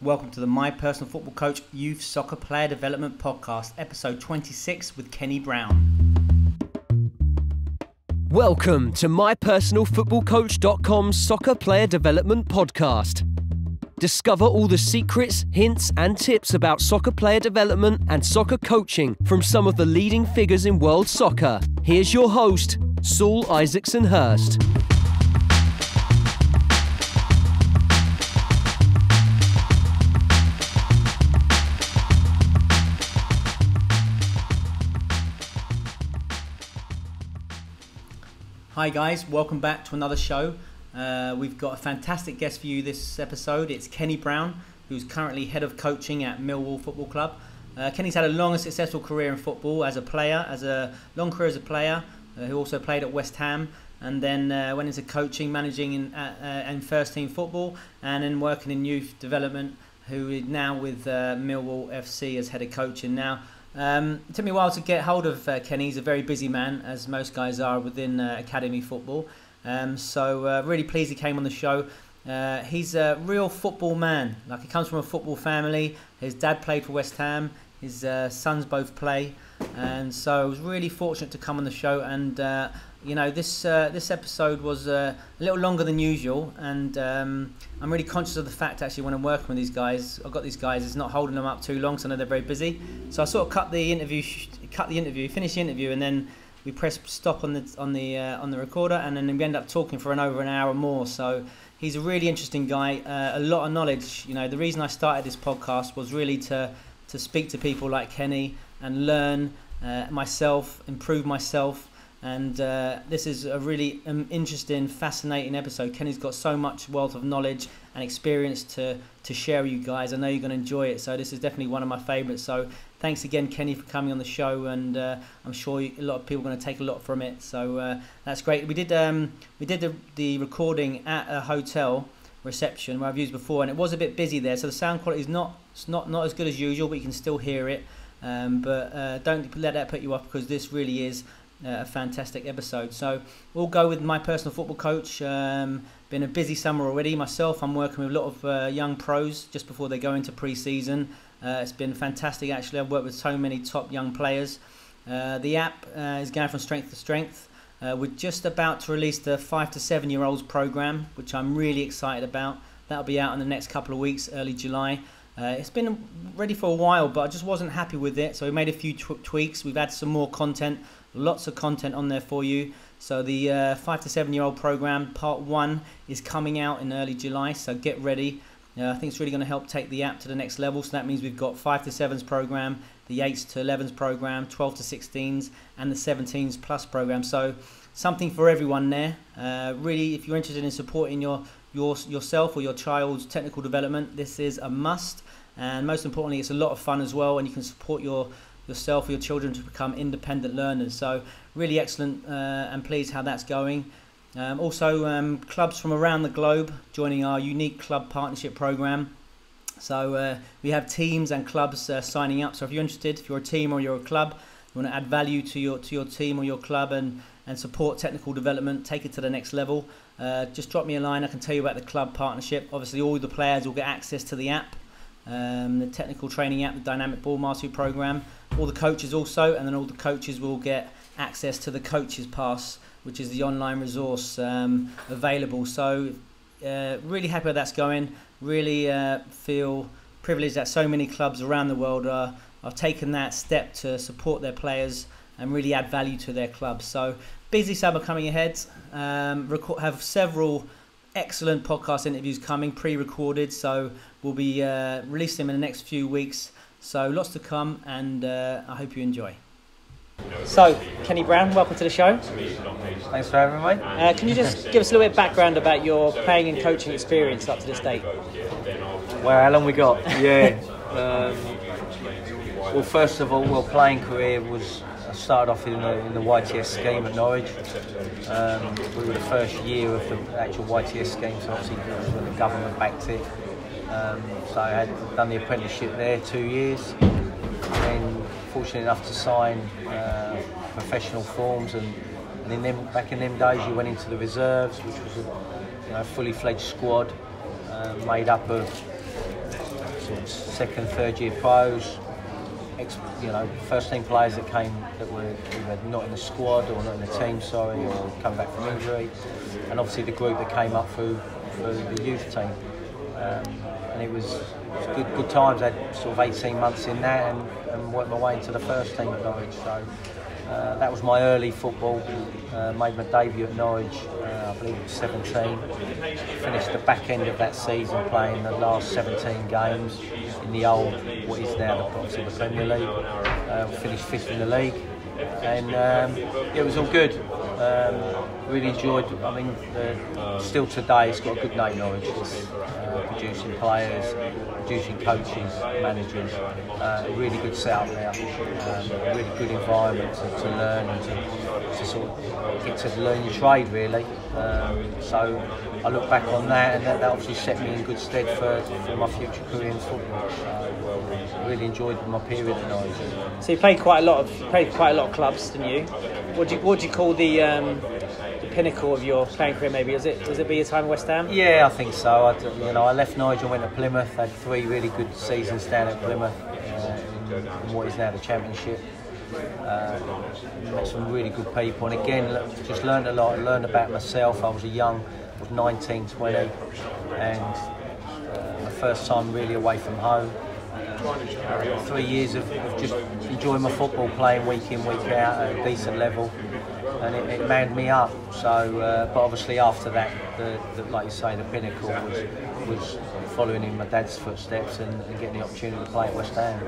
Welcome to the My Personal Football Coach Youth Soccer Player Development Podcast, episode 26 with Kenny Brown. Welcome to MyPersonalFootballCoach.com's Soccer Player Development Podcast. Discover all the secrets, hints and tips about soccer player development and soccer coaching from some of the leading figures in world soccer. Here's your host, Saul Isaksson-hurst. Hi guys, welcome back to another show. We've got a fantastic guest for you this episode. It's Kenny Brown, who's currently head of coaching at Millwall Football Club. Kenny's had a long and successful career in football as a player, who also played at West Ham, and then went into coaching, managing in first team football, and then working in youth development, who is now with Millwall FC as head of coaching now. It took me a while to get hold of Kenny. He's a very busy man, as most guys are within academy football. So really pleased he came on the show. He's a real football man. Like, he comes from a football family. His dad played for West Ham. His sons both play. And so I was really fortunate to come on the show. And this episode was a little longer than usual. And I'm really conscious of the fact, actually, when I'm working with these guys, I've got these guys, it's not holding them up too long, so I know they're very busy. So I sort of finished the interview, and then we press stop on the recorder, and then we end up talking for over an hour more. So he's a really interesting guy, a lot of knowledge. The reason I started this podcast was really to speak to people like Kenny and learn myself, improve myself. And this is a really interesting, fascinating episode. Kenny's got so much wealth of knowledge and experience to share with you guys. I know you're going to enjoy it. So this is definitely one of my favourites. So thanks again, Kenny, for coming on the show. And I'm sure a lot of people are going to take a lot from it. So that's great. We did the recording at a hotel reception where I've used before, and it was a bit busy there. So the sound quality is not as good as usual, but you can still hear it. But don't let that put you off, because this really is a fantastic episode. So we'll go with My Personal Football Coach. Been a busy summer already. Myself, I'm working with a lot of young pros just before they go into pre-season. It's been fantastic, actually. I've worked with so many top young players. The app is going from strength to strength. We're just about to release the 5 to 7 year olds program, which I'm really excited about. That'll be out in the next couple of weeks, early July. It's been ready for a while, but I just wasn't happy with it, so we made a few tweaks. We've had some more content, lots of content on there for you. So the 5 to 7 year old program, part 1, is coming out in early July, so get ready. I think it's really going to help take the app to the next level. So that means we've got 5 to 7s program, the 8s to 11s program, 12 to 16s, and the 17s plus program. So something for everyone there. Really, if you're interested in supporting yourself or your child's technical development, this is a must. And most importantly, it's a lot of fun as well, and you can support yourself or your children to become independent learners. So really excellent, and pleased how that's going. Also, clubs from around the globe joining our unique club partnership program. So we have teams and clubs signing up. So if you're interested, if you're a team or you're a club, you want to add value to your team or your club and support technical development, take it to the next level, just drop me a line. I can tell you about the club partnership. Obviously, all the players will get access to the app, the technical training app, the dynamic ball mastery program, all the coaches also, and then all the coaches will get access to the coaches pass, which is the online resource available. So really happy how that's going. Really feel privileged that so many clubs around the world are taking that step to support their players and really add value to their clubs. So busy summer coming ahead. Have several excellent podcast interviews coming, pre-recorded, so we'll be releasing them in the next few weeks. So lots to come, and I hope you enjoy. So, Kenny Brown, welcome to the show. Thanks for having me. Can you just give us a little bit of background about your playing and coaching experience up to this date? Well, how long we got? Yeah. Well, first of all, playing career was started off in the YTS scheme at Norwich. We were the first year of the actual YTS scheme, so obviously when the government backed it. So I had done the apprenticeship there 2 years, and fortunate enough to sign professional forms, and back in them days you went into the reserves, which was a fully fledged squad made up of sort of second, third year pros, first team players that came that were either not in the squad or not in the team, or come back from injury, and obviously the group that came up through the youth team. And it was good times. I had sort of 18 months in that and worked my way into the first team at Norwich. So that was my early football. Made my debut at Norwich, I believe it was 17. Finished the back end of that season playing the last 17 games in the old, what is now obviously the Premier League. Finished 5th in the league. And it was all good. Really enjoyed. I mean, still today, it's got a good name, Norwich. It's producing players, producing coaches, managers. Really good setup there. Really good environment to learn and to sort of get to learn your trade, really. So I look back on that, and that obviously set me in good stead for my future career in football. Really enjoyed my period at Norwich. So you played quite a lot of clubs, didn't you? What do you call the pinnacle of your playing career? Maybe does it be your time at West Ham? Yeah, I think so. I left Norwich and went to Plymouth. Had 3 really good seasons down at Plymouth in what is now the Championship. Met some really good people, and again, just learned a lot. I learned about myself. I was 19, 20, and my first time really away from home. 3 years of just enjoying my football, playing week in, week out at a decent level, and it manned me up. So, but obviously after that, like you say, the pinnacle was following in my dad's footsteps and getting the opportunity to play at West Ham.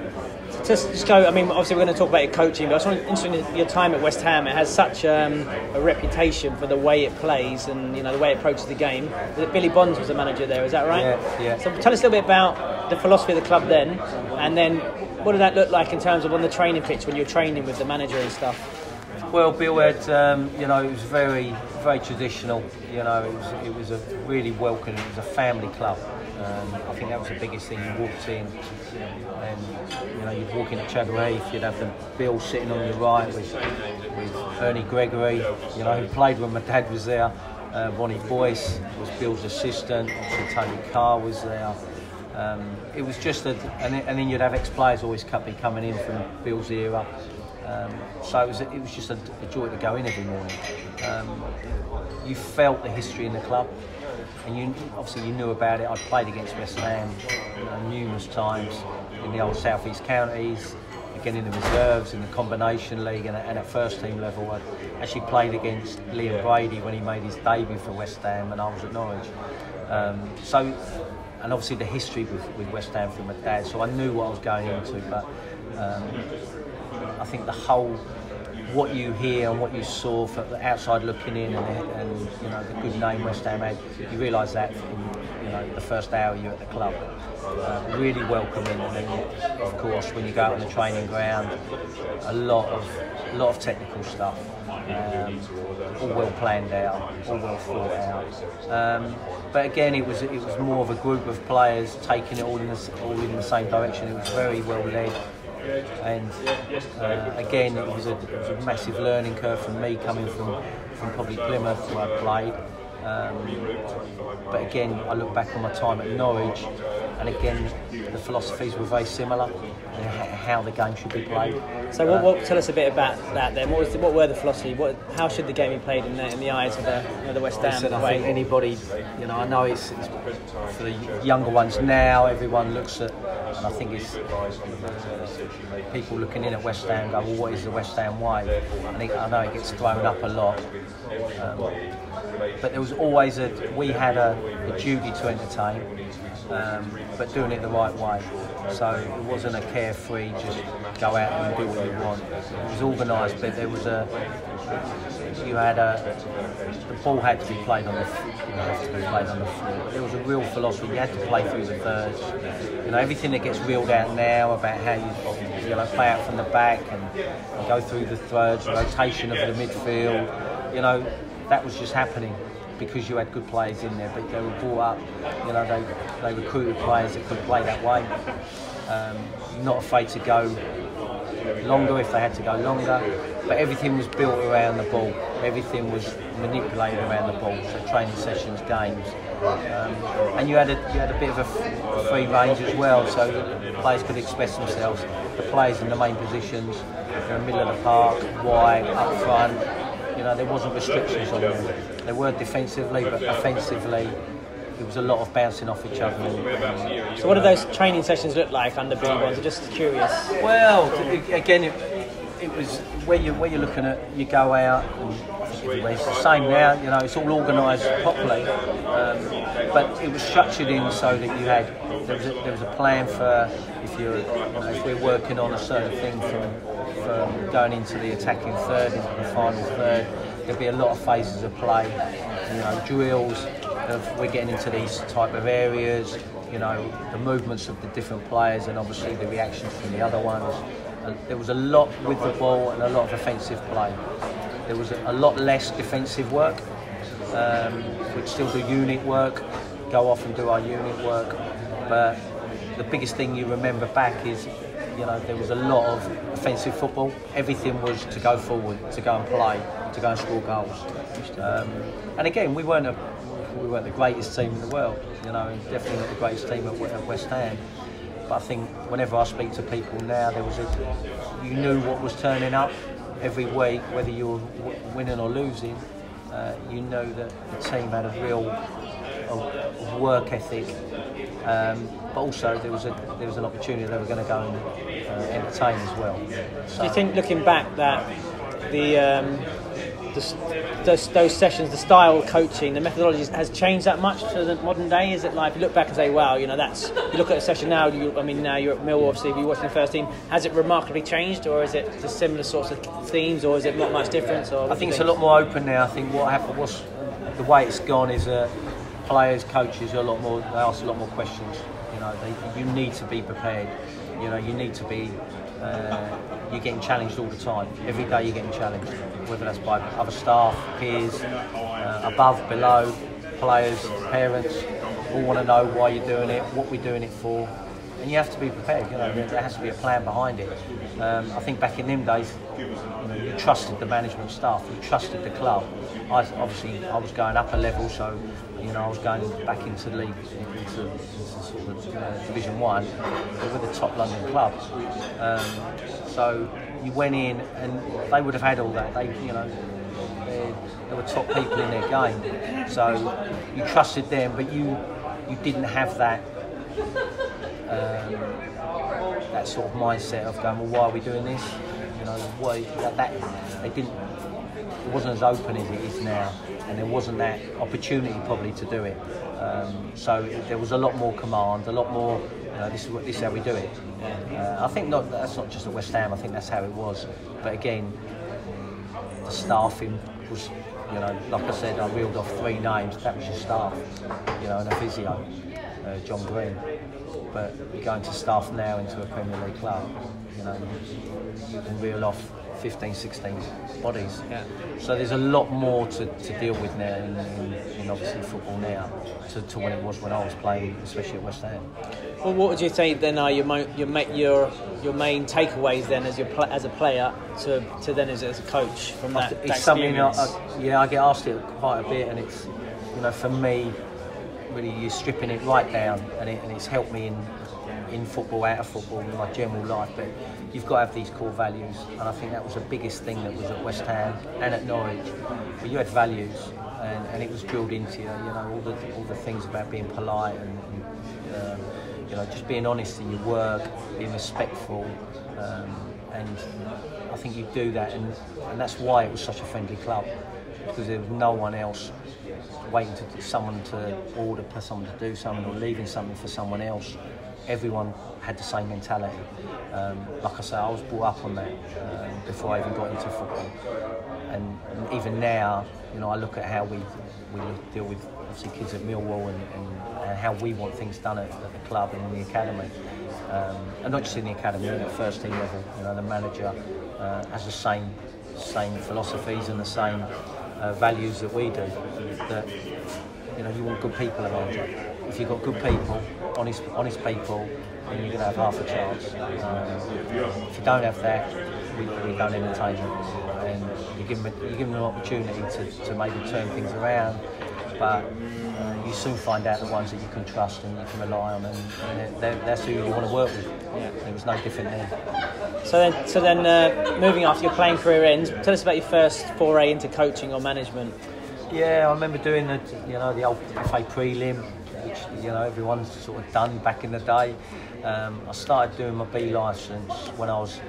Just go. I mean, obviously we're going to talk about your coaching, but I was interested in your time at West Ham. It has such a reputation for the way it plays and the way it approaches the game. Billy Bonds was the manager there, is that right? Yeah. So tell us a little bit about the philosophy of the club then, and then what did that look like in terms of on the training pitch when you were training with the manager and stuff? Well, Bill had, it was very, very traditional. It was a really welcoming. It was a family club. I think that was the biggest thing. You walked in, and you'd walk in at Chadwell Heath. You'd have the Bill sitting on your right with Ernie Gregory, who played when my dad was there. Ronnie Boyce was Bill's assistant. Obviously Tony Carr was there. It was just and then you'd have ex-players always be coming in from Bill's era. So it was just a joy to go in every morning. You felt the history in the club, and you knew about it. I'd played against West Ham numerous times in the old South East counties, again in the reserves, in the combination league, and at first team level. I actually played against Liam Brady when he made his debut for West Ham, and I was at Norwich. And obviously the history with West Ham from my dad, so I knew what I was going into. But I think what you hear and what you saw from the outside looking in, and the good name West Ham had, you realise that in the first hour you're at the club. Really welcoming, and then of course when you go out on the training ground, a lot of technical stuff, all well planned out, all well thought out. But again, it was more of a group of players taking it all in the same direction. It was very well led. And again, it was a massive learning curve for me coming from probably Plymouth, where I played. But again, I look back on my time at Norwich, and again, the philosophies were very similar, and how the game should be played. So, tell us a bit about that then. What were the philosophy? How should the game be played in the eyes of the West Ham way? I think anybody, I know it's for the younger ones now. Everyone looks at, and I think it's people looking in at West Ham go, well, what is the West Ham way? I know it gets thrown up a lot. But there was always we had a duty to entertain, but doing it the right way. So it wasn't a carefree, just go out and do what you want. It was organised, but there was the ball had to be played on the floor. But there was a real philosophy. You had to play through the thirds. Everything that gets reeled out now about how you play out from the back and go through the thirds, rotation of the midfield. That was just happening because you had good players in there, but they were brought up, they recruited players that could play that way. Not afraid to go longer if they had to go longer, but everything was built around the ball. Everything was manipulated around the ball, so training sessions, games. And you had a bit of a free range as well, so players could express themselves. The players in the main positions, in the middle of the park, wide, up front, there wasn't restrictions on them. They were defensively, but offensively, there was a lot of bouncing off each other. So what do those training sessions look like under Billy Bonds? I'm just curious. Well, again, it was where you're looking at. You go out, and it's the same now. It's all organised properly, but it was structured in so that there was a plan for if we're working on a certain thing from going into the attacking third, into the final third. There'll be a lot of phases of play, drills. We're getting into these type of areas, the movements of the different players, and obviously the reactions from the other ones. There was a lot with the ball and a lot of offensive play. There was a lot less defensive work. We'd still do unit work, go off and do our unit work, but the biggest thing you remember back is there was a lot of offensive football. Everything was to go forward, to go and play, to go and score goals. And again, we weren't the greatest team in the world, and definitely not the greatest team at West Ham. But I think whenever I speak to people now, you knew what was turning up every week, whether you were winning or losing. You know that the team had a real work ethic. But also there was an opportunity they were going to go and entertain as well. So, do you think, looking back, that those sessions, the style of coaching, the methodology has changed that much to the modern day? Is it like, if you look back and say, wow, that's, you look at a session now, now you're at Millwall, obviously, if you're watching the first team, has it remarkably changed, or is it just similar sorts of themes, or is it not much difference? Or I think it's a lot more open now. I think what happened was, the way it's gone is players, coaches, they ask a lot more questions. You need to be prepared. You need to be. You're getting challenged all the time. Every day you're getting challenged, whether that's by other staff, peers, above, below, players, parents. All want to know why you're doing it, what we're doing it for, and you have to be prepared. There has to be a plan behind it. I think back in them days, you trusted the management staff, you trusted the club. I was going up a level, so I was going back into the league, into sort of Division 1, but with the top London clubs. So you went in, and they would have had all that. They were top people in their game. So you trusted them, but you didn't have that that sort of mindset of going, well, why are we doing this? It wasn't as open as it is now, and there wasn't that opportunity probably to do it. So there was a lot more command, a lot more. This is how we do it. I think that's not just at West Ham. I think that's how it was. But again, the staffing was, like I said, I reeled off 3 names. That was your staff, and a physio, John Green. But you're going to staff now into a Premier League club. You can reel off 15, 16 bodies. Yeah. So there's a lot more to deal with now in obviously football now to when it was when I was playing, especially at West Ham. Well, what would you say then are your main takeaways then as a player to then as a coach from that experience? I get asked it quite a bit, and it's for me, really, you're stripping it right down, and it's helped me in football, out of football, in my general life. But you've got to have these core values, and I think that was the biggest thing that was at West Ham and at Norwich. But you had values, and it was drilled into you. All the things about being polite and just being honest in your work, being respectful, and I think you do that, and that's why it was such a friendly club, because there was no one else waiting to someone to order for someone to do something or leaving something for someone else. Everyone had the same mentality. Like I say, I was brought up on that before I even got into football, and even now, I look at how we deal with obviously kids at Millwall and how we want things done at the club and in the academy, and not just in the academy, at the first team level. The manager has the same philosophies and the same values that we do. That you want good people around you. If you've got good people, honest people, then you're going to have half a chance. If you don't have that, we don't entertain them, and you give them an opportunity to maybe turn things around. but you soon find out the ones that you can trust and you can rely on, and that's who you want to work with. Yeah. It was no different then. So then, moving after your playing career ends, tell us about your first foray into coaching or management. Yeah, I remember doing the old FA prelim, which everyone's sort of done back in the day. I started doing my B licence when I was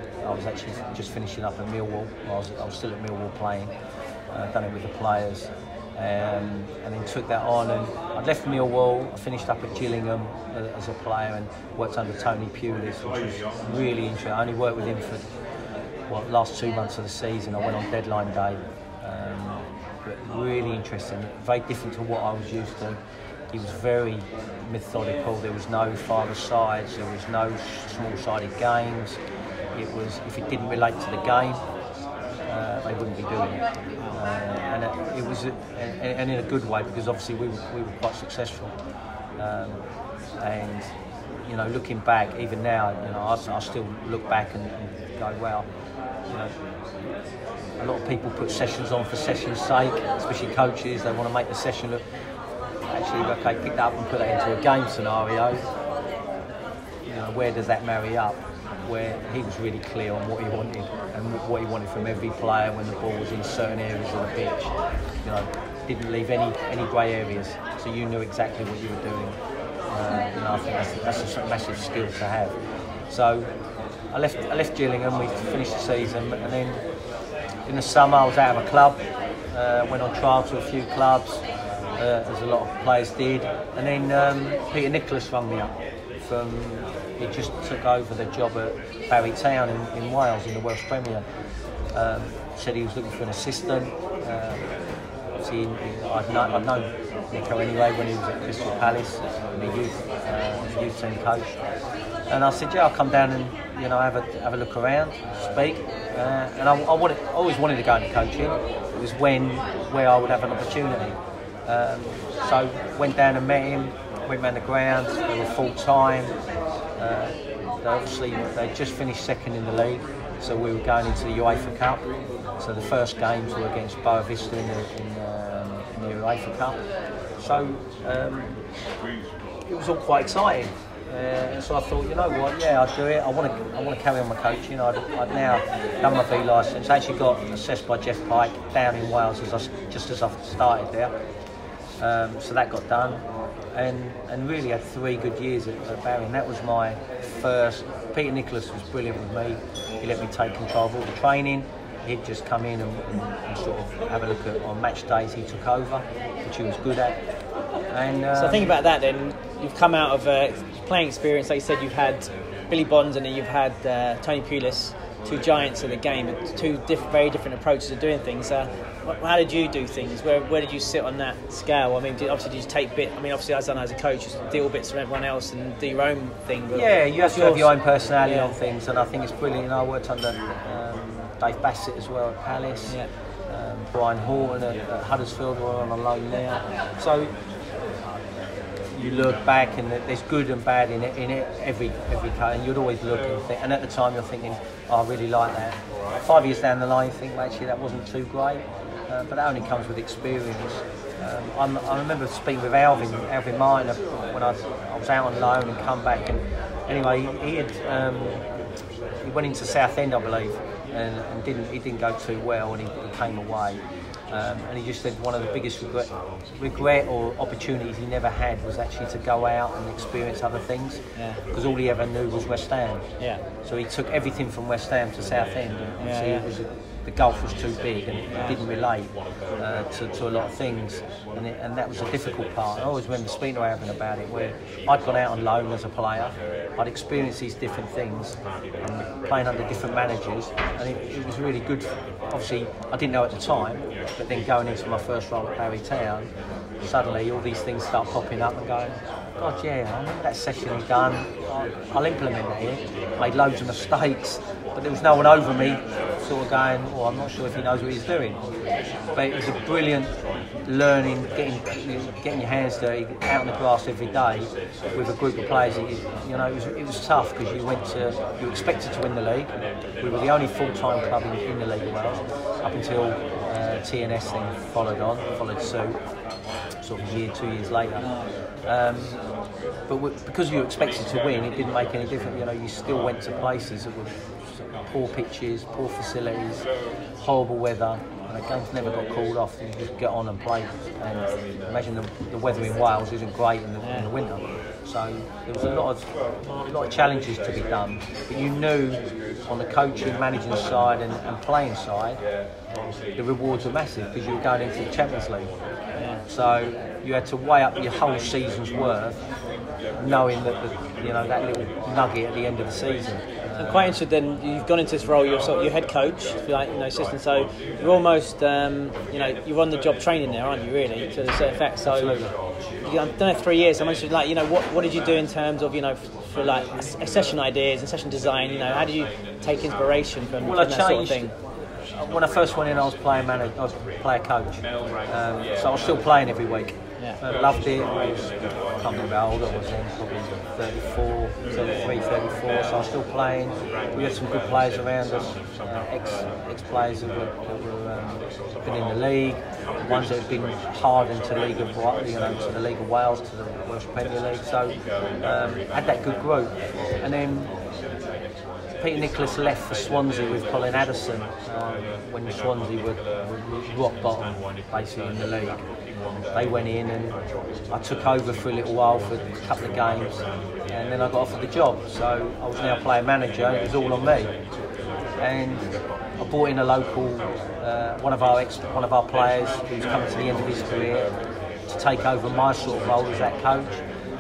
actually just finishing up at Millwall. I was still at Millwall playing. Done it with the players, and then took that on. And I'd left Millwall. I finished up at Gillingham as a player and worked under Tony Pulis, which was really interesting. I only worked with him for the last 2 months of the season. I went on deadline day, but really interesting. Very different to what I was used to. He was very methodical. There was no five-a-sides. There was no small-sided games. It was, if it didn't relate to the game, they wouldn't be doing it. And it was, and in a good way, because obviously we were quite successful. And looking back, even now, I still look back and go, wow. A lot of people put sessions on for session's sake, especially coaches. They want to make the session look. Actually, okay, pick that up and put that into a game scenario. Where does that marry up? Where he was really clear on what he wanted and what he wanted from every player when the ball was in certain areas of the pitch. Didn't leave any grey areas, so you knew exactly what you were doing. I think that's a massive skill to have. So I left Gillingham. We finished the season, and then in the summer I was out of a club. Went on trial to a few clubs, as a lot of players did, and then Peter Nicholas rang me up. He just took over the job at Barry Town in Wales, in the Welsh Premier. Said he was looking for an assistant. I'd known Nico anyway when he was at Crystal Palace, the youth team coach. And I said, yeah, I'll come down and have a look around, speak. And I always wanted to go into coaching. It was where I would have an opportunity. So went down and met him. Went round the ground. They were full time. They just finished second in the league, so we were going into the UEFA Cup. So the first games were against Boa Vista in the UEFA Cup. So it was all quite exciting. So I thought, you know what? Yeah, I'll do it. I want to carry on my coaching. I'd now done my B licence. I actually got assessed by Jeff Pike down in Wales just as I started there. So that got done. And really had 3 good years at Barry, and that was my first. Peter Nicholas was brilliant with me. He let me take control of all the training. He'd just come in and sort of have a look at on match days. He took over, which he was good at. And so think about that then. You've come out of playing experience, like you said, you've had Billy Bonds and then you've had Tony Pulis, 2 giants of the game, and 2 very different approaches of doing things. How did you do things? Where did you sit on that scale? I mean, did you take bit? I mean, obviously, as I know as a coach, you deal bits from everyone else and do your own thing. Yeah, you have to have your own personality on things, and I think it's brilliant. I worked under Dave Bassett as well at Palace. Yeah. Brian Horton at Huddersfield, were on a loan there. So you look back, and there's good and bad in every cut, and you'd always look and think. And at the time, you're thinking, oh, I really like that. 5 years down the line, you think, well, actually, that wasn't too great. But that only comes with experience. I remember speaking with Alvin Martin when I was out on loan and come back. And anyway, he went into Southend, I believe, and he didn't go too well, and he came away. And he just said one of the biggest regret or opportunities he never had was actually to go out and experience other things, because all he ever knew was West Ham. Yeah. So he took everything from West Ham to Southend. The gulf was too big and it didn't relate to a lot of things, and that was a difficult part. I always remember speaking to Alvin about it, where I'd gone out on loan as a player, I'd experienced these different things and playing under different managers, and it was really good. Obviously I didn't know at the time, but then going into my first role at Barry Town, suddenly all these things start popping up and going, God, yeah, I remember that session he'd done, I'll implement that here. Made loads of mistakes, but there was no one over me sort of going, oh, I'm not sure if he knows what he's doing. But it was a brilliant learning, getting your hands dirty, out on the grass every day with a group of players. It was tough, because you expected to win the league. We were the only full-time club in the League of Wales, up until TNS then followed suit. So sort of year, 2 years later. But because you were expected to win, it didn't make any difference. You know, you still went to places that were sort of poor pitches, poor facilities, horrible weather. And the games never got called off. You just get on and play. And imagine the weather in Wales isn't great in the winter. So there was a lot of challenges to be done. But you knew on the coaching, managing side and playing side, the rewards were massive because you were going into the Champions League. So you had to weigh up your whole season's worth, knowing that that little nugget at the end of the season. I'm quite interested. Then you've gone into this role. You're sort of your head coach, like assistant. So you're almost, you're on the job training there, aren't you? Really, to a certain effect. So I've done it 3 years. I'm interested, what did you do in terms of for like session ideas and session design? How did you take inspiration from that sort of thing? When I first went in, I was player manager. I was player coach, so I was still playing every week. I loved it. I can't remember how old I was then, probably 34, 33, 34, so I was still playing. We had some good players around us, ex-players that were been in the league, ones that had been hard into the League of Wales, to the Welsh Premier League, so I had that good group. And then Peter Nicholas left for Swansea with Colin Addison when Swansea were rock bottom, basically, in the league. They went in and I took over for a little while for a couple of games, and then I got offered the job. So I was now player manager, and it was all on me. And I brought in a local, one of our players who's coming to the end of his career to take over my sort of role as that coach.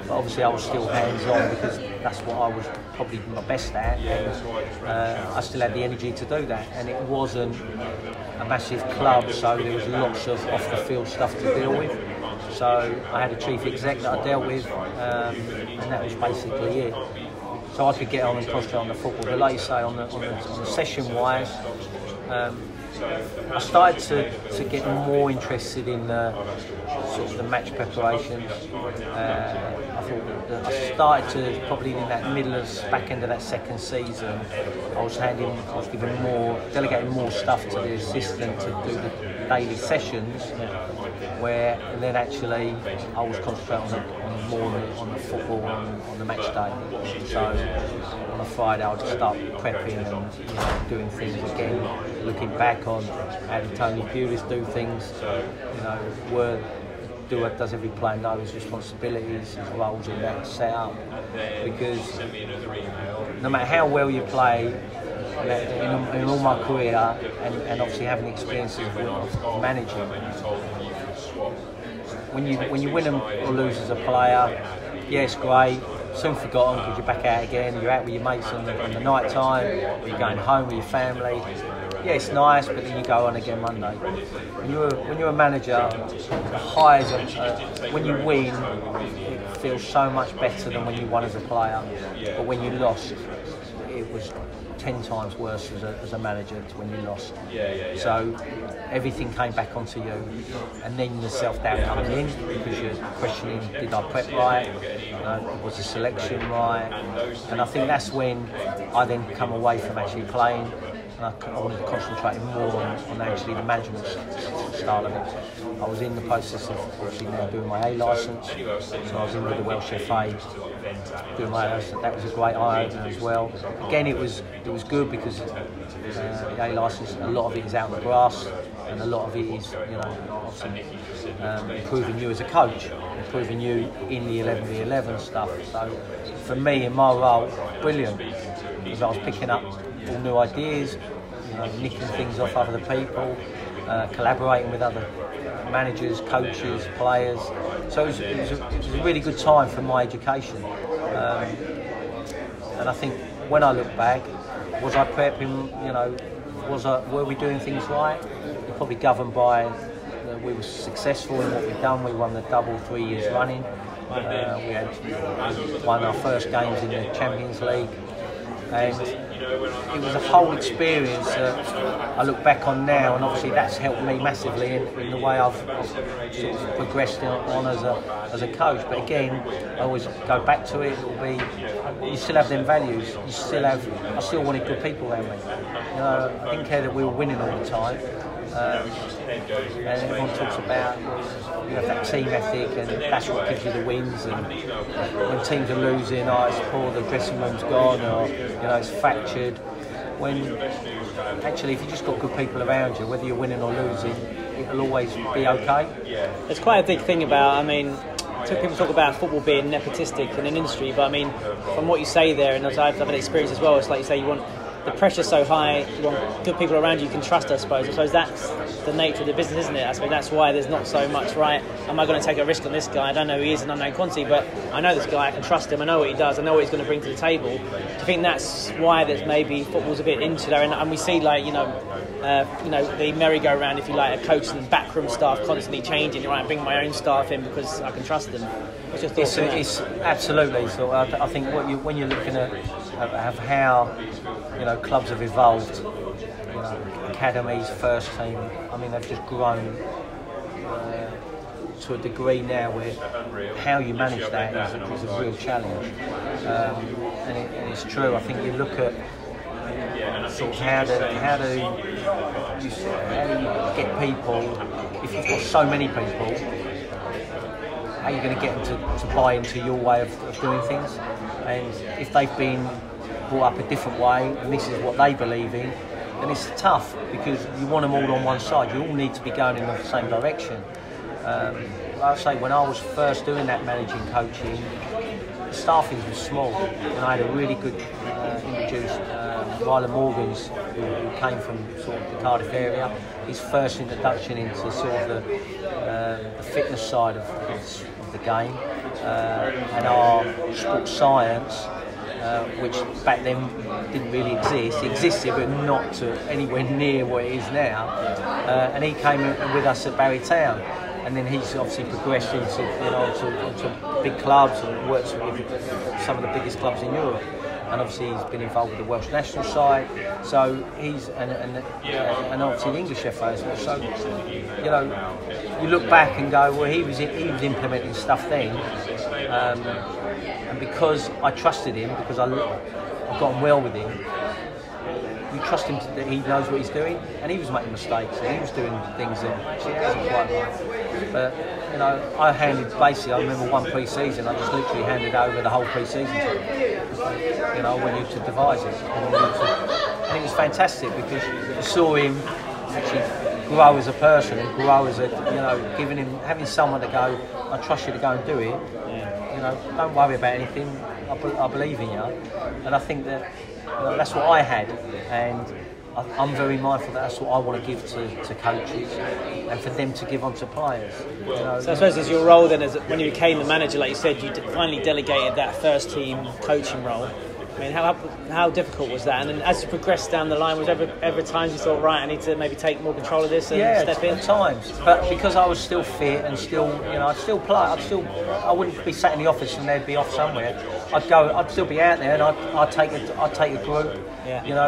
But obviously I was still hands-on because that's what I was probably my best at, and I still had the energy to do that. And it wasn't a massive club, so there was lots of off-the-field stuff to deal with. So I had a chief exec that I dealt with, and that was basically it. So I could get on and concentrate on the football. But like you say, on the session-wise, I started to get more interested in sort of the match preparations. I thought that I started to probably in that back end of that second season. I was delegating more stuff to the assistant to do the daily sessions, and then actually I was concentrating more on the football on the match day. So on a Friday I would start prepping and doing things again, looking back on how did Tony Pulis do things, does every player know his responsibilities, his roles in that setup? Because no matter how well you play, in all my career, and obviously having experience of managing, when you win or lose as a player, yeah, it's great. Soon forgotten because you're back out again. You're out with your mates on the night time. You're going home with your family. Yeah, it's nice, but then you go on again Monday. When you're a manager, the highs when you win, it feels so much better than when you won as a player. But when you lost, it was 10 times worse as a manager when you lost. So everything came back onto you, and then the self-doubt comes in because you're questioning, did I prep right? Was the selection right? And I think that's when I then come away from actually playing. I wanted to concentrate more on actually the management style of it. I was in the process of obviously now doing my A licence, so I was in with the Welsh FA doing my A licence. That was a great eye opener as well. Again, it was good because the A licence, a lot of it is out on the grass, and a lot of it is obviously improving you as a coach, improving you in the 11v11 stuff. So for me in my role, brilliant, because I was picking up all new ideas, nicking things off other people, collaborating with other managers, coaches, players. So it was a really good time for my education. And I think when I look back, was I prepping? Were we doing things right? We're probably governed by we were successful in what we've done. We won the double 3 years running. We had won our first games in the Champions League. And it was a whole experience that I look back on now, and obviously that's helped me massively in the way I've sort of progressed on as a coach. But again, I always go back to it. It'll be, you still have them values. I still wanted good people around me. I didn't care that we were winning all the time. and everyone talks about you have that team ethic, and that's what gives you the wins. And when teams are losing, it's poor, the dressing room's gone, or it's fractured. When actually, if you just got good people around you, whether you're winning or losing, it'll always be okay. It's quite a big thing about, people talk about football being nepotistic in an industry, but from what you say there, and I've had experience as well, it's like you say, you want the pressure so high, you want good people around you can trust, I suppose. I suppose that's the nature of the business, isn't it? I suppose that's why there's not so much, right, am I going to take a risk on this guy? I don't know who he is, an unknown quantity, but I know this guy, I can trust him, I know what he does, I know what he's going to bring to the table. Do you think that's why there's maybe football's a bit insular, and we see the merry-go-round, if you like, a coach and backroom staff constantly changing, right, and bring my own staff in because I can trust them. What's your thoughts on that? It's absolutely. So I think when you're looking at how clubs have evolved, academies, first team, they've just grown to a degree now where how you manage that is a real challenge. And it's true. I think you look at sort of how do you get people, if you've got so many people, how are you going to get them to buy into your way of doing things? And if they've been brought up a different way and this is what they believe in, then it's tough because you want them all on one side. You all need to be going in the same direction. Like I say, when I was first doing that managing coaching, the staffing was small, and I had a really good introduced Rylan Morgans, who came from sort of the Cardiff area. His first introduction into sort of the fitness side of the game, and our sports science, which back then didn't really exist. It existed, but not to anywhere near what it is now. And he came with us at Barry Town. And then he's obviously progressed into big clubs and works with some of the biggest clubs in Europe. And obviously he's been involved with the Welsh national side. So he's and obviously the English FA as well. So you look back and go, well, he was implementing stuff then, and because I trusted him, because I got on well with him. You trust him that he knows what he's doing, and he was making mistakes, and he was doing things that actually wasn't quite right. But I remember one pre-season, I just literally handed over the whole pre-season to him. I went into devise it, and it was fantastic because you saw him actually grow as a person and grow as having someone to go, I trust you to go and do it. Don't worry about anything. I believe in you, and I think that. That's what I had, and I'm very mindful that that's what I want to give to coaches and for them to give on to players. So I suppose as your role then, when you became the manager, like you said, you finally delegated that first team coaching role. How difficult was that? And then as you progressed down the line, was ever times you thought, right, I need to maybe take more control of this and step in? At times, but because I was still fit and still, I'd still play. I wouldn't be sat in the office and they'd be off somewhere. I'd still be out there, and I'd take a group.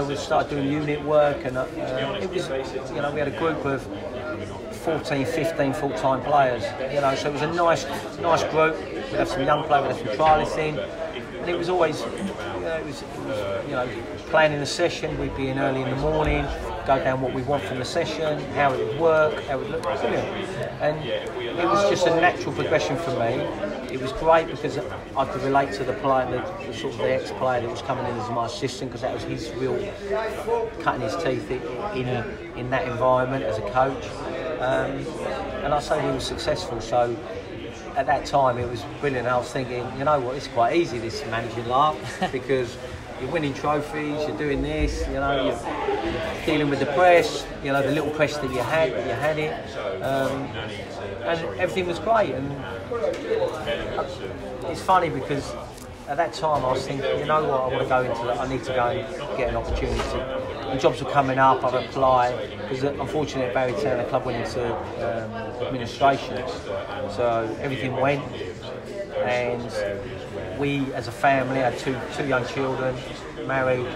We started doing unit work, and it was, we had a group of 14, 15 full-time players. So it was a nice group. We'd have some young players, we'd have some trialists in. And it was always, planning the session. We'd be in early in the morning, go down what we want from the session, how it would work, how it would look. Brilliant. And it was just a natural progression for me. It was great because I could relate to the player, the ex-player that was coming in as my assistant, because that was his real cutting his teeth in that environment as a coach. And I say we were successful. So. At that time, it was brilliant. I was thinking, it's quite easy, this managing lark, because you're winning trophies, you're doing this, you're dealing with the press, the little press that you had it, and everything was great. And it's funny because at that time I was thinking, I want to go into that. I need to go and get an opportunity. And jobs were coming up, I'd apply, because unfortunately at Barry Town the club went into administration, so everything went, and we as a family had two young children, married,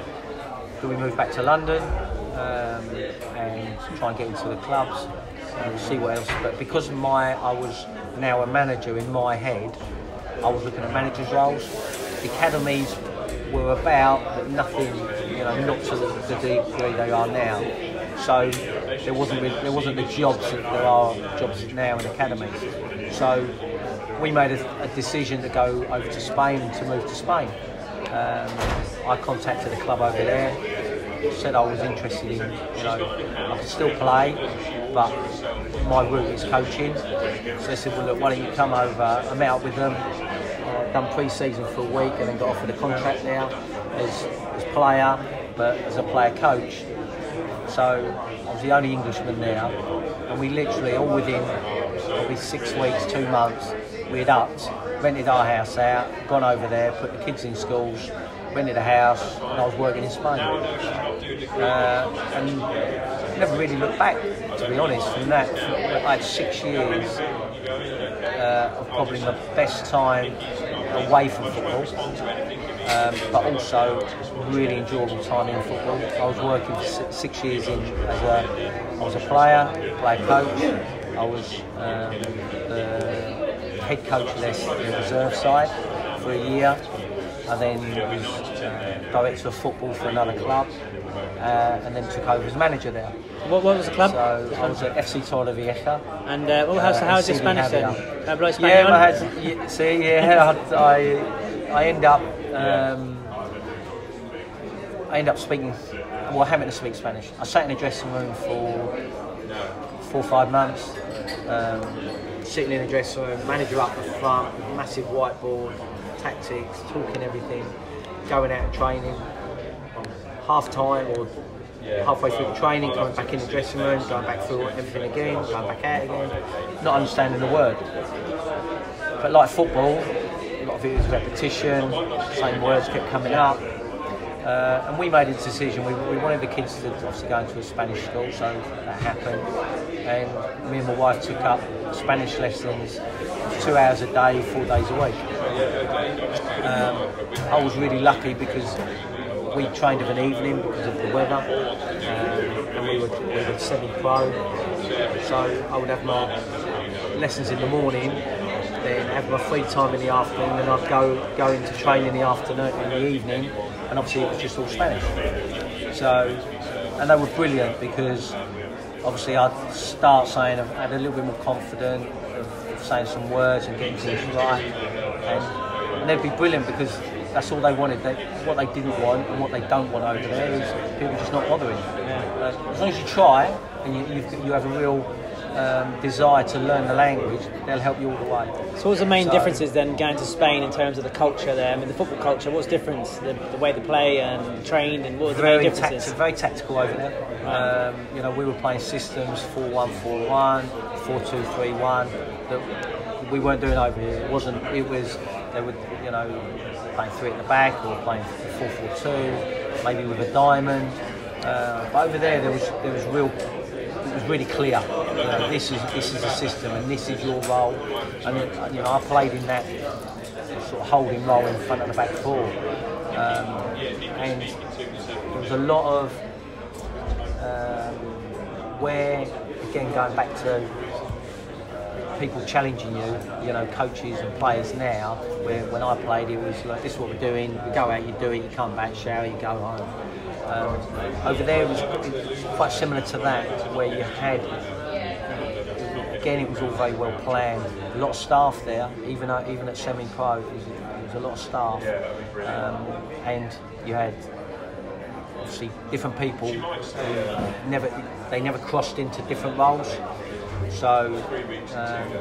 then we moved back to London and try and get into the clubs and see what else. But because I was now a manager in my head, I was looking at managers' roles. The academies were about, but nothing, not to the degree they are now. So there wasn't the jobs that there are jobs now in academies. So we made a decision to go over to Spain and to move to Spain. I contacted a club over there, said I was interested in, I could still play, but my route is coaching. So they said, well look, why don't you come over? I met up with them, done pre-season for a week, and then got offered a contract now as player, but as a player coach. So I was the only Englishman there, and we literally, all within probably 6 weeks, 2 months, we'd upped, rented our house out, gone over there, put the kids in schools, rented a house, and I was working in Spain. And never really looked back, to be honest. From that, I had 6 years of probably the best time away from football, but also really enjoyable time in football. I was working for 6 years I was a player coach. I was the head coach of the reserve side for a year. I then was director of football for another club, and then took over as manager there. What was the club? So I was at FC Torrevieja. And how's your Spanish then? I end up speaking, having to speak Spanish. I sat in a dressing room for 4 or 5 months, sitting in a dressing room, manager up the front, massive whiteboard, tactics, talking everything, going out and training, half time or halfway through the training, coming back in the dressing room, going back through everything again, going back out again, not understanding the word. But like football, a lot of it was repetition, same words kept coming up. And we made a decision, we wanted the kids to obviously go into a Spanish school, so that happened. And me and my wife took up Spanish lessons 2 hours a day, 4 days a week. I was really lucky because we trained of an evening because of the weather, and we were semi-pro, so I would have my lessons in the morning, then have my free time in the afternoon, and I'd go into training in the afternoon, in the evening, and obviously it was just all Spanish. So, and they were brilliant because obviously I'd start saying, I had a little bit more confidence of saying some words and getting things right, and they'd be brilliant because that's all they wanted. What they didn't want and what they don't want over there is people just not bothering. As long as you try and you have a real desire to learn the language, they'll help you all the way. So what's the main differences then going to Spain in terms of the culture there? I mean, the football culture, what's different? The way they play and trained, and what are the main differences? Very tactical over there. Right. We were playing systems 4-1-4-1, 4-2-3-1 that we weren't doing over here. They would, playing 3 at the back or playing 4-4-2, maybe with a diamond. But over there, it was really clear. This is the system, and this is your role. And I played in that sort of holding role in front of the back four, and there was a lot of where, again, going back to people challenging you, coaches and players now, where when I played it was like, this is what we're doing, you go out, you do it, you come back, shower, you go home. Over there it was quite similar to that, where you had, again, it was all very well planned, a lot of staff there, even at semi-pro, there was a lot of staff, and you had obviously different people who never crossed into different roles. So,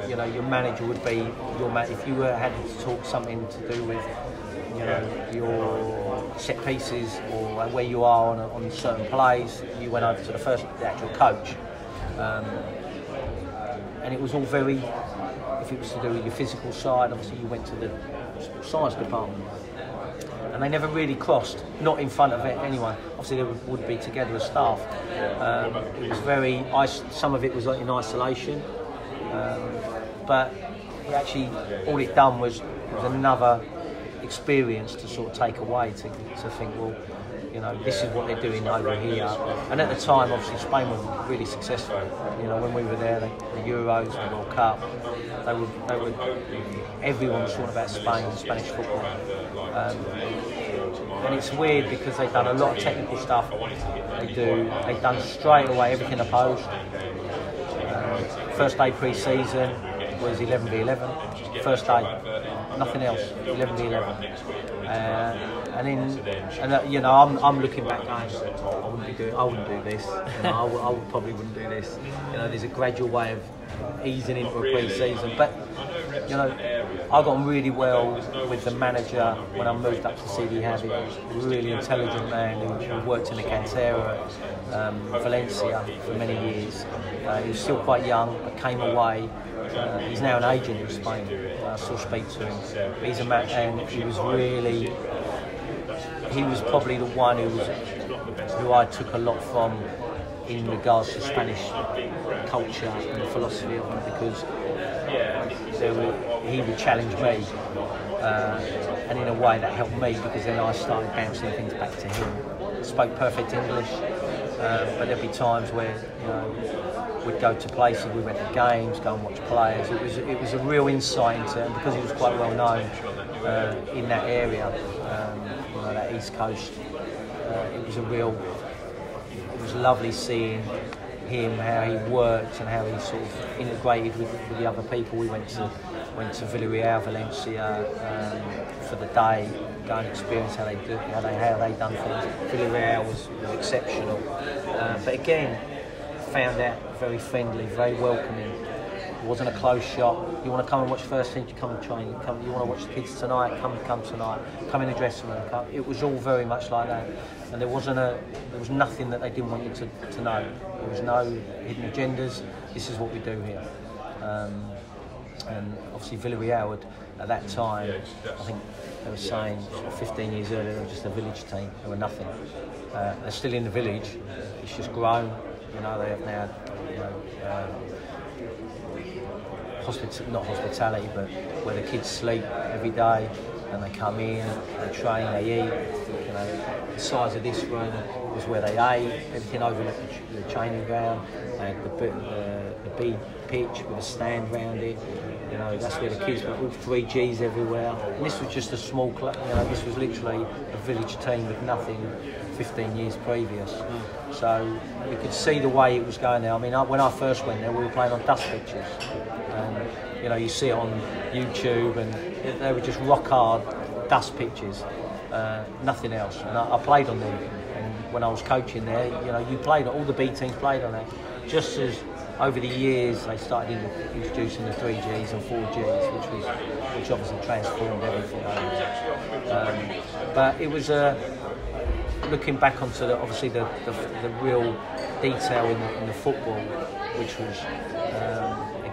your manager would be if you had to talk something to do with, your set pieces or where you are on certain plays, you went over to the actual coach, and it was all very. If it was to do with your physical side, obviously you went to the science department. And they never really crossed, not in front of anyone. Obviously, they would be together as staff. It was very, some of it was in isolation, but actually, all it done was another experience to sort of take away, to think, well, this is what they're doing over here. And at the time, obviously, Spain was really successful. When we were there, the Euros, the World Cup, everyone was talking about Spain and Spanish football. and it's weird because they've done a lot of technical stuff. They've done straight away everything opposed. First day pre-season was 11v11. First day, nothing else. 11v11. I'm looking back going, I wouldn't do this. I probably wouldn't do this. There's a gradual way of easing into a pre-season, but I got on really well with the manager when I moved up to CD Javi. A really intelligent man who worked in the cantera at Valencia for many years. He was still quite young, but came away. He's now an agent in Spain. I still speak to him. But he's a man, and he was probably the one who I took a lot from in regards to Spanish culture and the philosophy of it, because he would challenge me, and in a way that helped me, because then I started bouncing things back to him. Spoke perfect English, but there'd be times where we'd go to places, we went to games, go and watch players. It was a real insight into, and because he was quite well known in that area, that East Coast, it was lovely seeing him, how he worked and how he sort of integrated with the other people. We went to Villarreal, Valencia for the day, go and experience how they done things. Villarreal was exceptional, but again, found out very friendly, very welcoming. It wasn't a closed shop. You want to come and watch first team, you come and train. You want to watch the kids tonight, come tonight. Come in the dressing room. It was all very much like that, and there was nothing that they didn't want you to know. There was no hidden agendas. This is what we do here. And obviously Villarreal at that time, I think they were saying 15 years earlier, they were just a village team. They were nothing. They're still in the village. It's just grown. They have now, not hospitality, but where the kids sleep every day, and they come in, they train, they eat. The size of this room was where they ate. Everything overlooked the training ground. They had the B pitch with a stand round it. That's where the kids were, all 3Gs everywhere. And this was just a small club. This was literally a village team with nothing 15 years previous. So you could see the way it was going there. I mean, when I first went there, we were playing on dust pitches. And, you see it on YouTube, and they were just rock hard dust pitches, nothing else. And I played on them. And when I was coaching there, you played, all the B teams played on it. Just as over the years they started introducing the 3Gs and 4Gs, which obviously transformed everything. But it was looking back onto obviously the real detail in the football, which was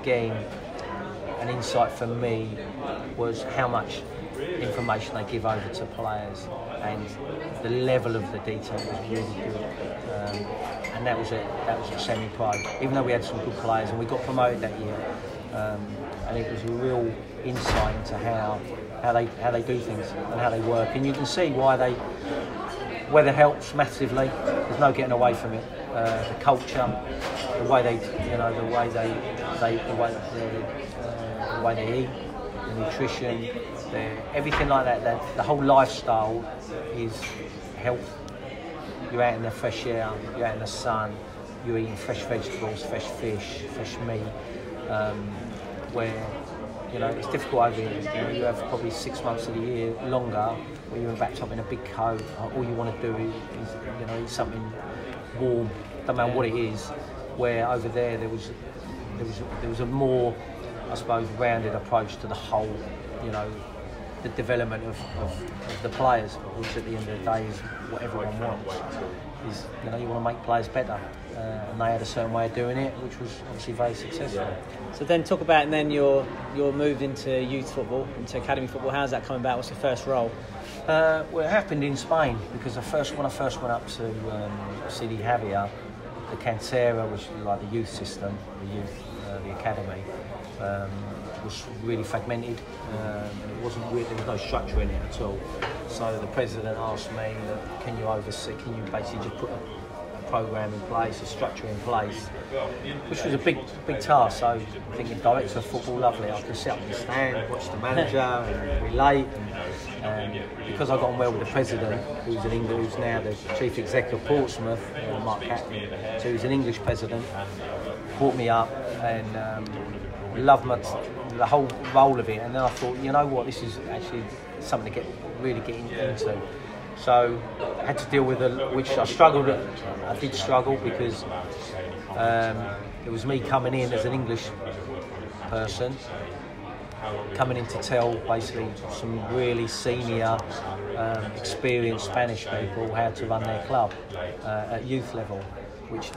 again an insight for me, was how much information they give over to players, and the level of the detail was really good. And that was a semi-pro. Even though we had some good players and we got promoted that year, and it was a real insight into how they do things and how they work, and you can see why weather helps massively. There's no getting away from it. The culture, the way they eat, the nutrition, everything like that. The whole lifestyle is health. You're out in the fresh air, you're out in the sun, you're eating fresh vegetables, fresh fish, fresh meat. Where it's difficult over here. You have probably 6 months of the year longer where you're wrapped up in a big coat. All you want to do is eat something warm, no matter what it is. Where over there there was a more, I suppose, rounded approach to the whole, the development of the players, which at the end of the day is what everyone wants. Is you want to make players better, and they had a certain way of doing it, which was obviously very successful. So then talk about, and then you're moved into youth football, into academy football. How's that come about? What's your first role? Well, it happened in Spain, because when I first went up to CD Javier, the cantera, which is like the youth system, the academy, was really fragmented, and it wasn't weird. There was no structure in it at all. So the president asked me, can you basically just put a program in place, a structure in place, which was a big task. So thinking, director of football, lovely, I can sit up in the stand, watch the manager and relate, Because I got on well with the president, who's now the chief executive of Portsmouth, Mark Catlin, so he's an English president, brought me up and loved the whole role of it. And then I thought, you know what, this is actually something to really get into. So I had to deal with which I struggled. I did struggle because it was me coming in as an English person, coming in to tell basically some really senior, experienced Spanish people how to run their club at youth level, which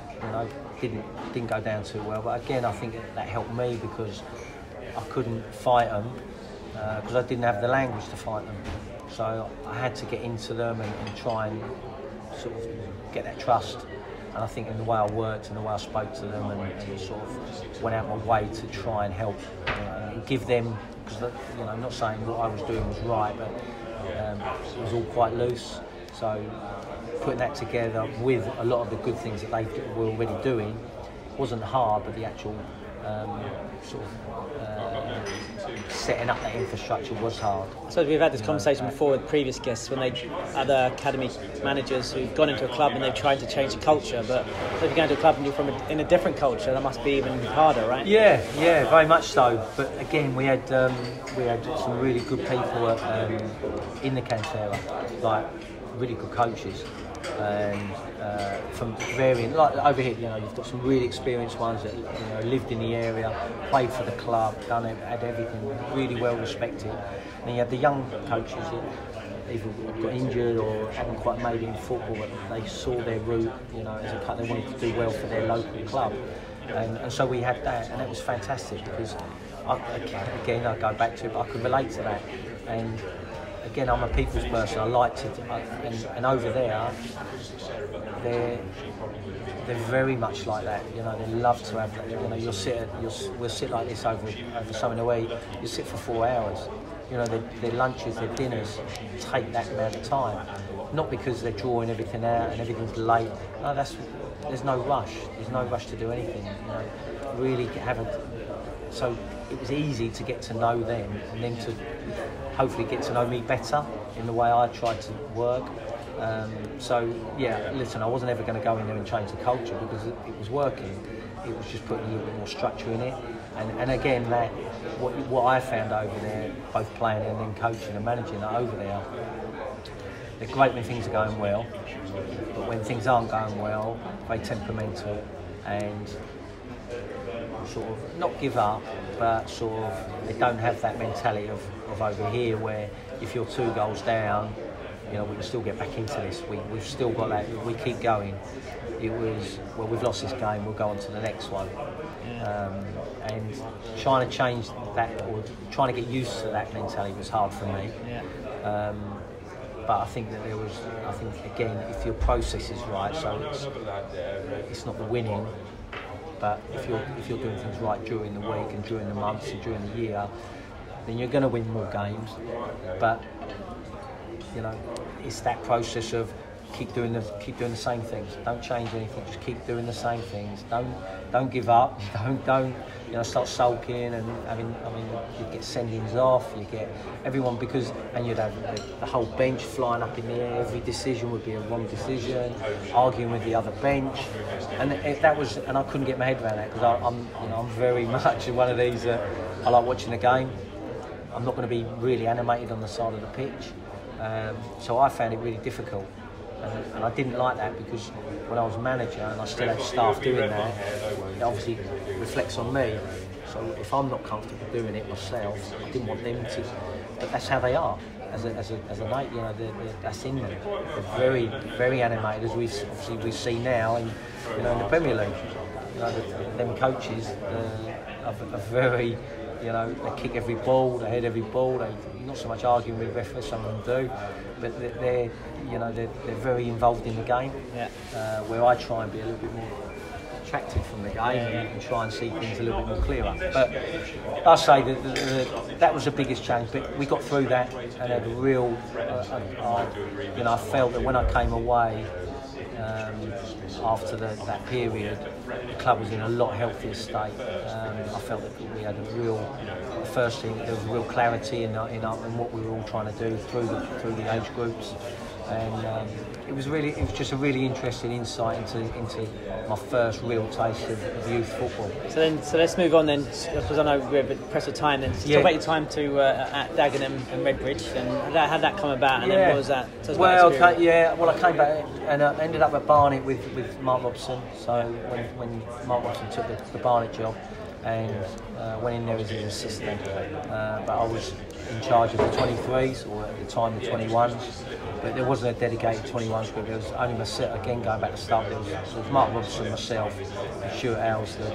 didn't go down too well. But again, I think that helped me because I couldn't fight them because I didn't have the language to fight them. So I had to get into them and try and sort of get that trust. And I think in the way I worked and the way I spoke to them and sort of went out my way to try and help and give them, because I'm not saying what I was doing was right, but it was all quite loose. So putting that together with a lot of the good things that they were already doing wasn't hard, but the actual sort of setting up that infrastructure was hard. So we've had this conversation before with previous guests when other academy managers who've gone into a club and they've tried to change the culture, but if you're going to a club and you're in a different culture, that must be even harder, right? Yeah, very much so. But again, we had some really good people in the cantera, like really good coaches. And from varying, like over here, you've got some really experienced ones that lived in the area, played for the club, had everything, really well respected. And you have the young coaches that either got injured or hadn't quite made it in football, but they saw their route, as a club, they wanted to do well for their local club. And so we had that, and that was fantastic because, I go back to it, but I could relate to that. And again, I'm a people's person. I like to, and over there, they're very much like that. They love to have that. We'll sit like this over something away. You sit for 4 hours. Their lunches, their dinners take that amount of time. Not because they're drawing everything out and everything's late. No, there's no rush. There's no rush to do anything. Really so it was easy to get to know them and then to hopefully get to know me better in the way I tried to work. Listen, I wasn't ever going to go in there and change the culture because it was working. It was just putting a little bit more structure in it. And again, what I found over there, both playing and then coaching and managing over there, they're great when things are going well, but when things aren't going well, very temperamental and sort of not give up, but sort of they don't have that mentality of over here where if you're 2 goals down, we can still get back into this. We've still got that. We keep going. It was, well, we've lost this game, we'll go on to the next one. And trying to change that or trying to get used to that mentality was hard for me. But I think that again, if your process is right, so it's not the winning, but if you're doing things right during the week and during the months and during the year, then you're going to win more games. But it's that process of keep doing the same things. Don't change anything. Just keep doing the same things. Don't give up. Don't start sulking and you get sendings off. You get everyone and you'd have the whole bench flying up in the air. Every decision would be a wrong decision. Arguing with the other bench, and I couldn't get my head around that because I'm very much one of these that I like watching the game. I'm not going to be really animated on the side of the pitch, so I found it really difficult. And I didn't like that because when I was manager and I still had staff doing that, it obviously reflects on me. So if I'm not comfortable doing it myself, I didn't want them to. But that's how they are as a mate. That's in them. They're very, very animated, as we see now in the Premier League. Them coaches are very. They kick every ball, they head every ball. They're not so much arguing with referees, some of them do, but they're very involved in the game. Where I try and be a little bit more attracted from the game and try and see things a little bit more clearer. But I say that was the biggest challenge. But we got through that and had a real. I felt that when I came away, after that period, the club was in a lot healthier state. I felt that we had the first team, there was real clarity in what we were all trying to do through the age groups, and it was just a really interesting insight into my first real taste of youth football. So let's move on then, because I know we're a bit pressed for time. Then talk about your time at Dagenham and Redbridge, and how'd that come about, and then what was that? I came back and ended up at Barnet with Mark Robson. So when Mark Robson took the Barnet job, and went in there as his assistant, but I was in charge of the 23s, or at the time the 21s. But there wasn't a dedicated 21s group. There was only myself, again going back to start, there was Mark Robson, myself, and Stuart Howes, the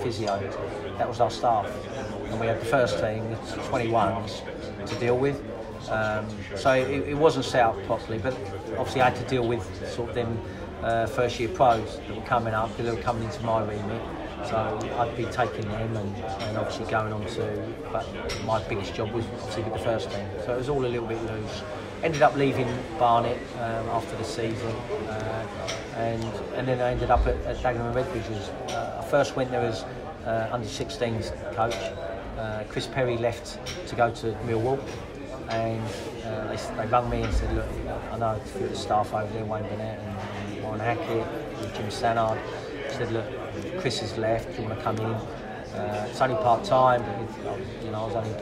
physio. That was our staff. And we had the first team, the 21s, to deal with. So it wasn't set up properly, but obviously I had to deal with sort of them first year pros that were coming up, because they were coming into my remit. So I'd be taking them and obviously going on to, but my biggest job was obviously with the first team. So it was all a little bit loose. Ended up leaving Barnet after the season, and then I ended up at Dagenham and Redbridge. I first went there as under 16s coach. Chris Perry left to go to Millwall, and they rang me and said, look, I know a few of the staff over there, Wayne Burnett and Warren Hackett, Jim Stannard. Said, look, Chris has left, do you want to come in? It's only part-time, but I was only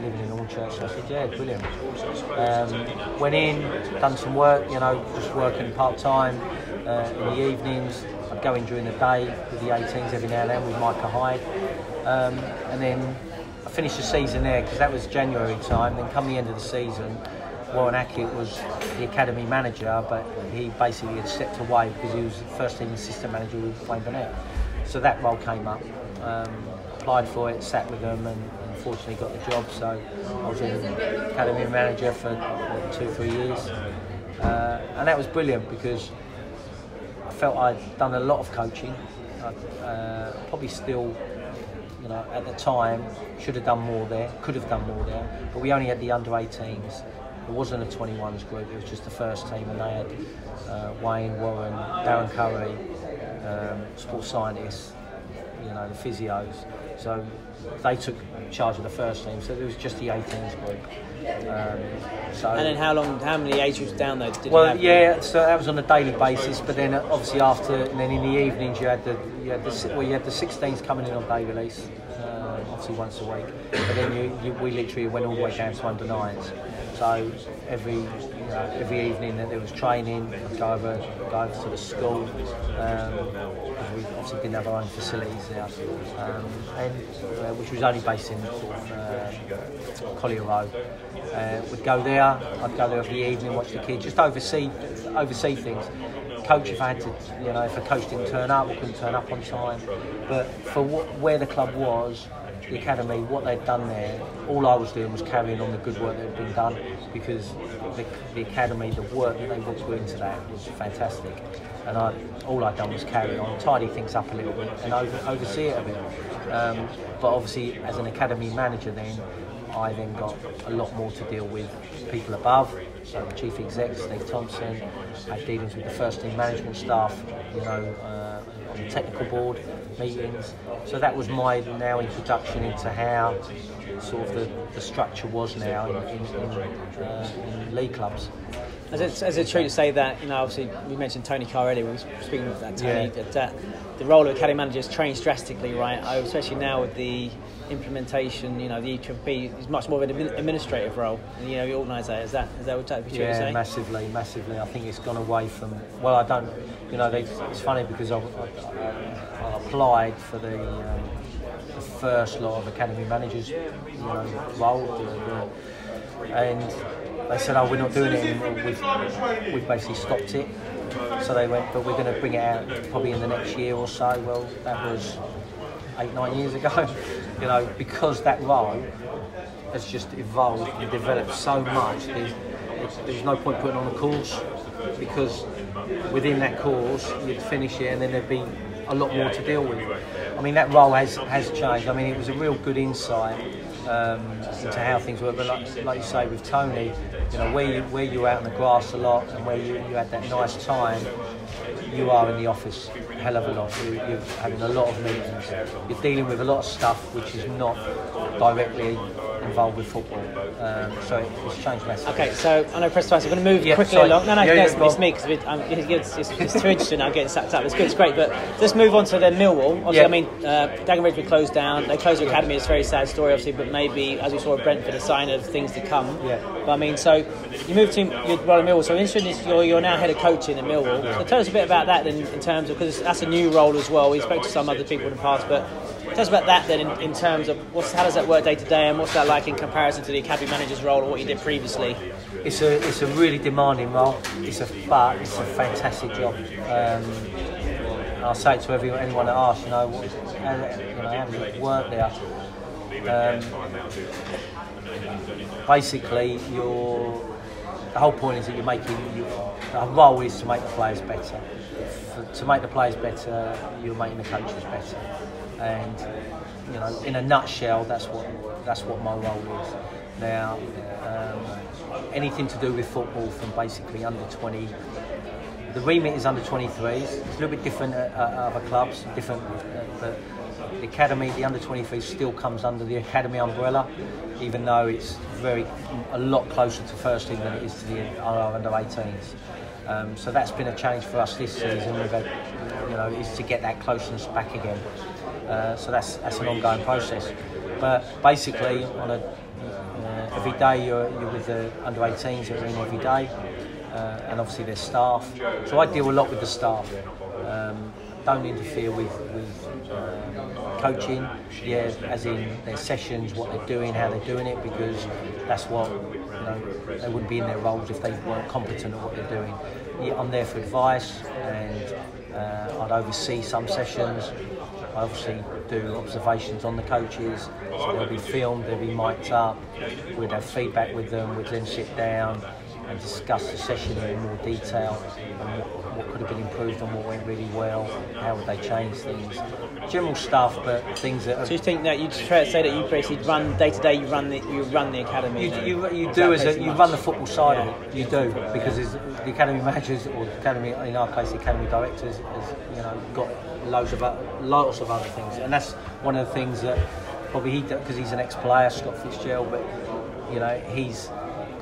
living in Hornchurch, so I said, yeah, brilliant. Went in, done some work, just working part-time in the evenings. I'd go in during the day with the 18s every now and then with Micah Hyde. And then I finished the season there, because that was January time. Then come the end of the season, Warren Hackett was the academy manager, but he basically had stepped away because he was the first team assistant manager with Wayne Burnett. So that role came up, applied for it, sat with them, and unfortunately got the job. So I was an academy manager for 2-3 years, and that was brilliant because I felt I'd done a lot of coaching. Probably still, at the time, should have done more there, could have done more there, but we only had the under 18s. It wasn't a 21s group, it was just the first team, and they had Wayne, Warren, Darren Curry, sports scientists, the physios. So they took charge of the first team, so it was just the 18s group. And then how many age groups down though did you have? So that was on a daily basis, but then obviously and then in the evenings you had the 16s coming in on day release, obviously once a week, but then we literally went all the way down to under 9s. So every evening that there was training, I'd go over to the school, because we obviously didn't have our own facilities there, which was only based in Collier Road. We'd go there. I'd go there every evening, watch the kids, just oversee things. Coach if I had to, if a coach didn't turn up or couldn't turn up on time. But for where the club was, the academy, what they'd done there, all I was doing was carrying on the good work that had been done, because the academy, the work that they would put into that was fantastic. And all I'd done was carry on, tidy things up a little bit and oversee it a bit. But obviously, as an academy manager then, I then got a lot more to deal with people above. So the chief exec, Steve Thompson, had dealings with the first team management staff, on the technical board meetings. So that was my now introduction into how sort of the structure was now in league clubs. Is it true to say that, obviously we mentioned Tony Carr earlier, we were speaking of that, Tony, that the role of academy managers changed drastically, right? Especially now with the implementation, the EPP is much more of an administrative role, and you organise that. Is that what that would be true to say? Yeah, massively. I think it's gone away from. Well, I don't. It's funny because I applied for the first lot of academy managers, role, and they said, "Oh, we're not doing it anymore. We've basically stopped it." So they went, "But we're going to bring it out probably in the next year or so." Well, that was 8-9 years ago. Because that role has just evolved and developed so much. There's no point putting on a course, because within that course you'd finish it and then there'd be a lot more to deal with. I mean, that role has changed. I mean, it was a real good insight into how things work. But like you say with Tony, you know, where you're out in the grass a lot and where you had that nice time, you are in the office a hell of a lot. You're having a lot of meetings. You're dealing with a lot of stuff which is not directly involved with football. So it's changed massively. Okay, so I know press twice. I'm going to move quickly along. No, it's me because it's too interesting now getting sacked up. It's good, it's great. But let's move on to the Millwall. Obviously, I mean, Dagenham been closed down. They closed the academy. It's a very sad story, obviously, but maybe, as we saw at Brentford, a sign of things to come. Yeah. But I mean, so you moved to Millwall. So interesting is you're now head of coaching at Millwall. So tell us a bit about that then, in terms of, because that's a new role as well. We spoke to some other people in the past, but tell us about that then in terms of how does that work day to day, and what's that like in comparison to the academy manager's role or what you did previously? It's a really demanding role. It's a fantastic job. I'll say it to anyone that asks, how does it work there? Basically, the whole point is that the role is to make the players better. To make the players better, you're making the coaches better. And in a nutshell, that's what my role is. Now, anything to do with football from basically under 20. The remit is under 23s. It's a little bit different at other clubs. But the academy, the under 23s, still comes under the academy umbrella, even though it's a lot closer to first team than it is to the under 18s. So that's been a change for us this season. We've had, is to get that closeness back again. So that's an ongoing process. But basically, on every day you're with the under 18s that are in every day, and obviously there's staff. So I deal a lot with the staff. Don't interfere with coaching, as in their sessions, what they're doing, how they're doing it, because that's what they wouldn't be in their roles if they weren't competent at what they're doing. I'm there for advice, and I'd oversee some sessions. I obviously do observations on the coaches, so they'll be filmed, they'll be mic'd up, we'd have feedback with them, we'd then sit down and discuss the session in more detail, and what could have been improved and what went really well, how would they change things. General stuff, but things that... So you think that you'd try to say that you basically run day to day, you run the academy? You do, you run the football side of it, you do, because the academy managers, or the academy, in our case the academy directors, has got lots of other things, and that's one of the things that probably he does, because he's an ex-player, Scott Fitzgerald, but he's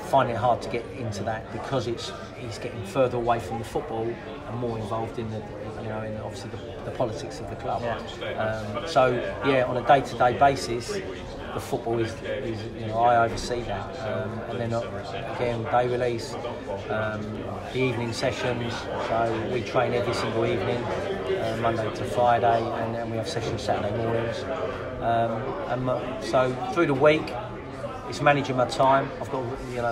finding it hard to get into that because he's getting further away from the football and more involved in in obviously the politics of the club. So on a day-to-day basis, the football is I oversee that, and then again day release, the evening sessions. So we train every single evening, Monday to Friday, and then we have sessions Saturday mornings. So through the week, it's managing my time. I've got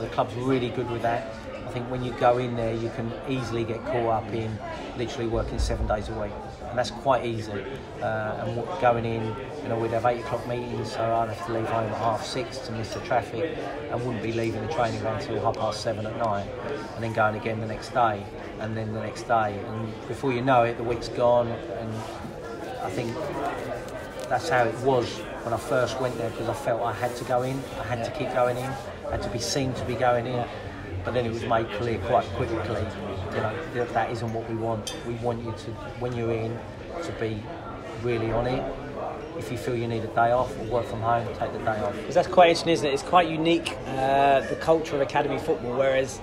the club's really good with that. I think when you go in there, you can easily get caught up in literally working 7 days a week, and that's quite easy. And going in, we'd have 8 o'clock meetings, so I'd have to leave home at 6:30 to miss the traffic, and wouldn't be leaving the training ground until 7:30 at night, and then going again the next day, and then the next day, and before you know it, the week's gone. And I think that's how it was when I first went there, because I felt I had to go in, I had to keep going in, I had to be seen to be going in. But then it was made clear quite quickly, that isn't what we want. We want you to, when you're in, to be really on it. If you feel you need a day off or work from home, take the day off. Because that's quite interesting, isn't it? It's quite unique, the culture of academy football, whereas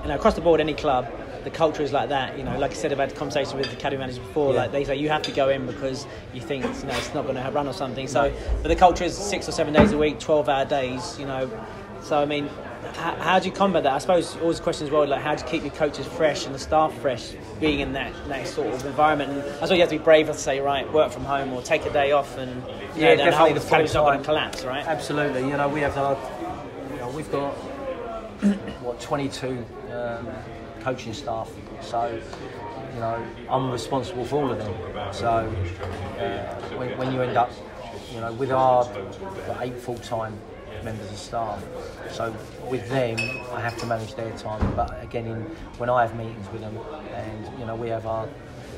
across the board, any club, the culture is like that. Like I said, I've had conversations with the academy managers before, like they say you have to go in because you think it's not going to run or something. So, but the culture is 6 or 7 days a week, 12-hour days. So I mean, how do you combat that? I suppose always the question as well, like how do you keep your coaches fresh and the staff fresh, being in that sort of environment? And I suppose you have to be brave to say, right, work from home or take a day off, and definitely the academy's not going to collapse, right? Absolutely. We have we've got 22 coaching staff, so I'm responsible for all of them. So when you end up with our 8 full-time members of staff, so with them I have to manage their time. But again, when I have meetings with them, and we have our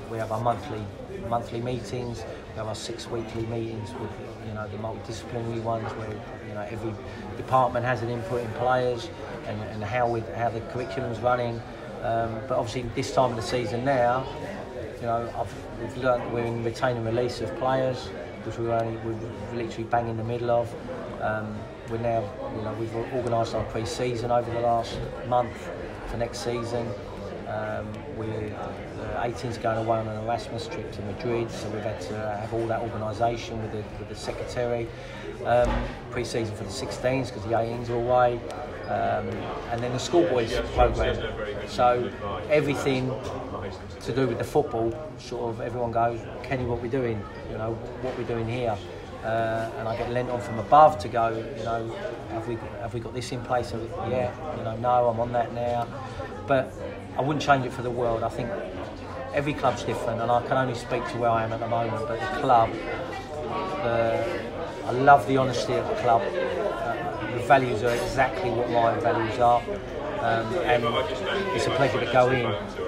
we have our monthly meetings. We have our 6 weekly meetings with the multidisciplinary ones where every department has an input in players and how the curriculum's running. But obviously this time of the season now, we've learned that we're in retain and release of players, which we're literally bang in the middle of. We're now, we've organised our pre-season over the last month for next season. We're 18's going away on an Erasmus trip to Madrid, so we've had to have all that organisation with the secretary. Pre-season for the 16s because the 18s are away, and then the schoolboys programme. So everything to do with the football, sort of everyone goes, Kenny, what we're doing? What we're doing here? And I get lent on from above to go, have we got this in place? Yeah, no, I'm on that now. But I wouldn't change it for the world. I think every club's different, and I can only speak to where I am at the moment. But the club, I love the honesty of the club. The values are exactly what my values are, and it's a pleasure to go in.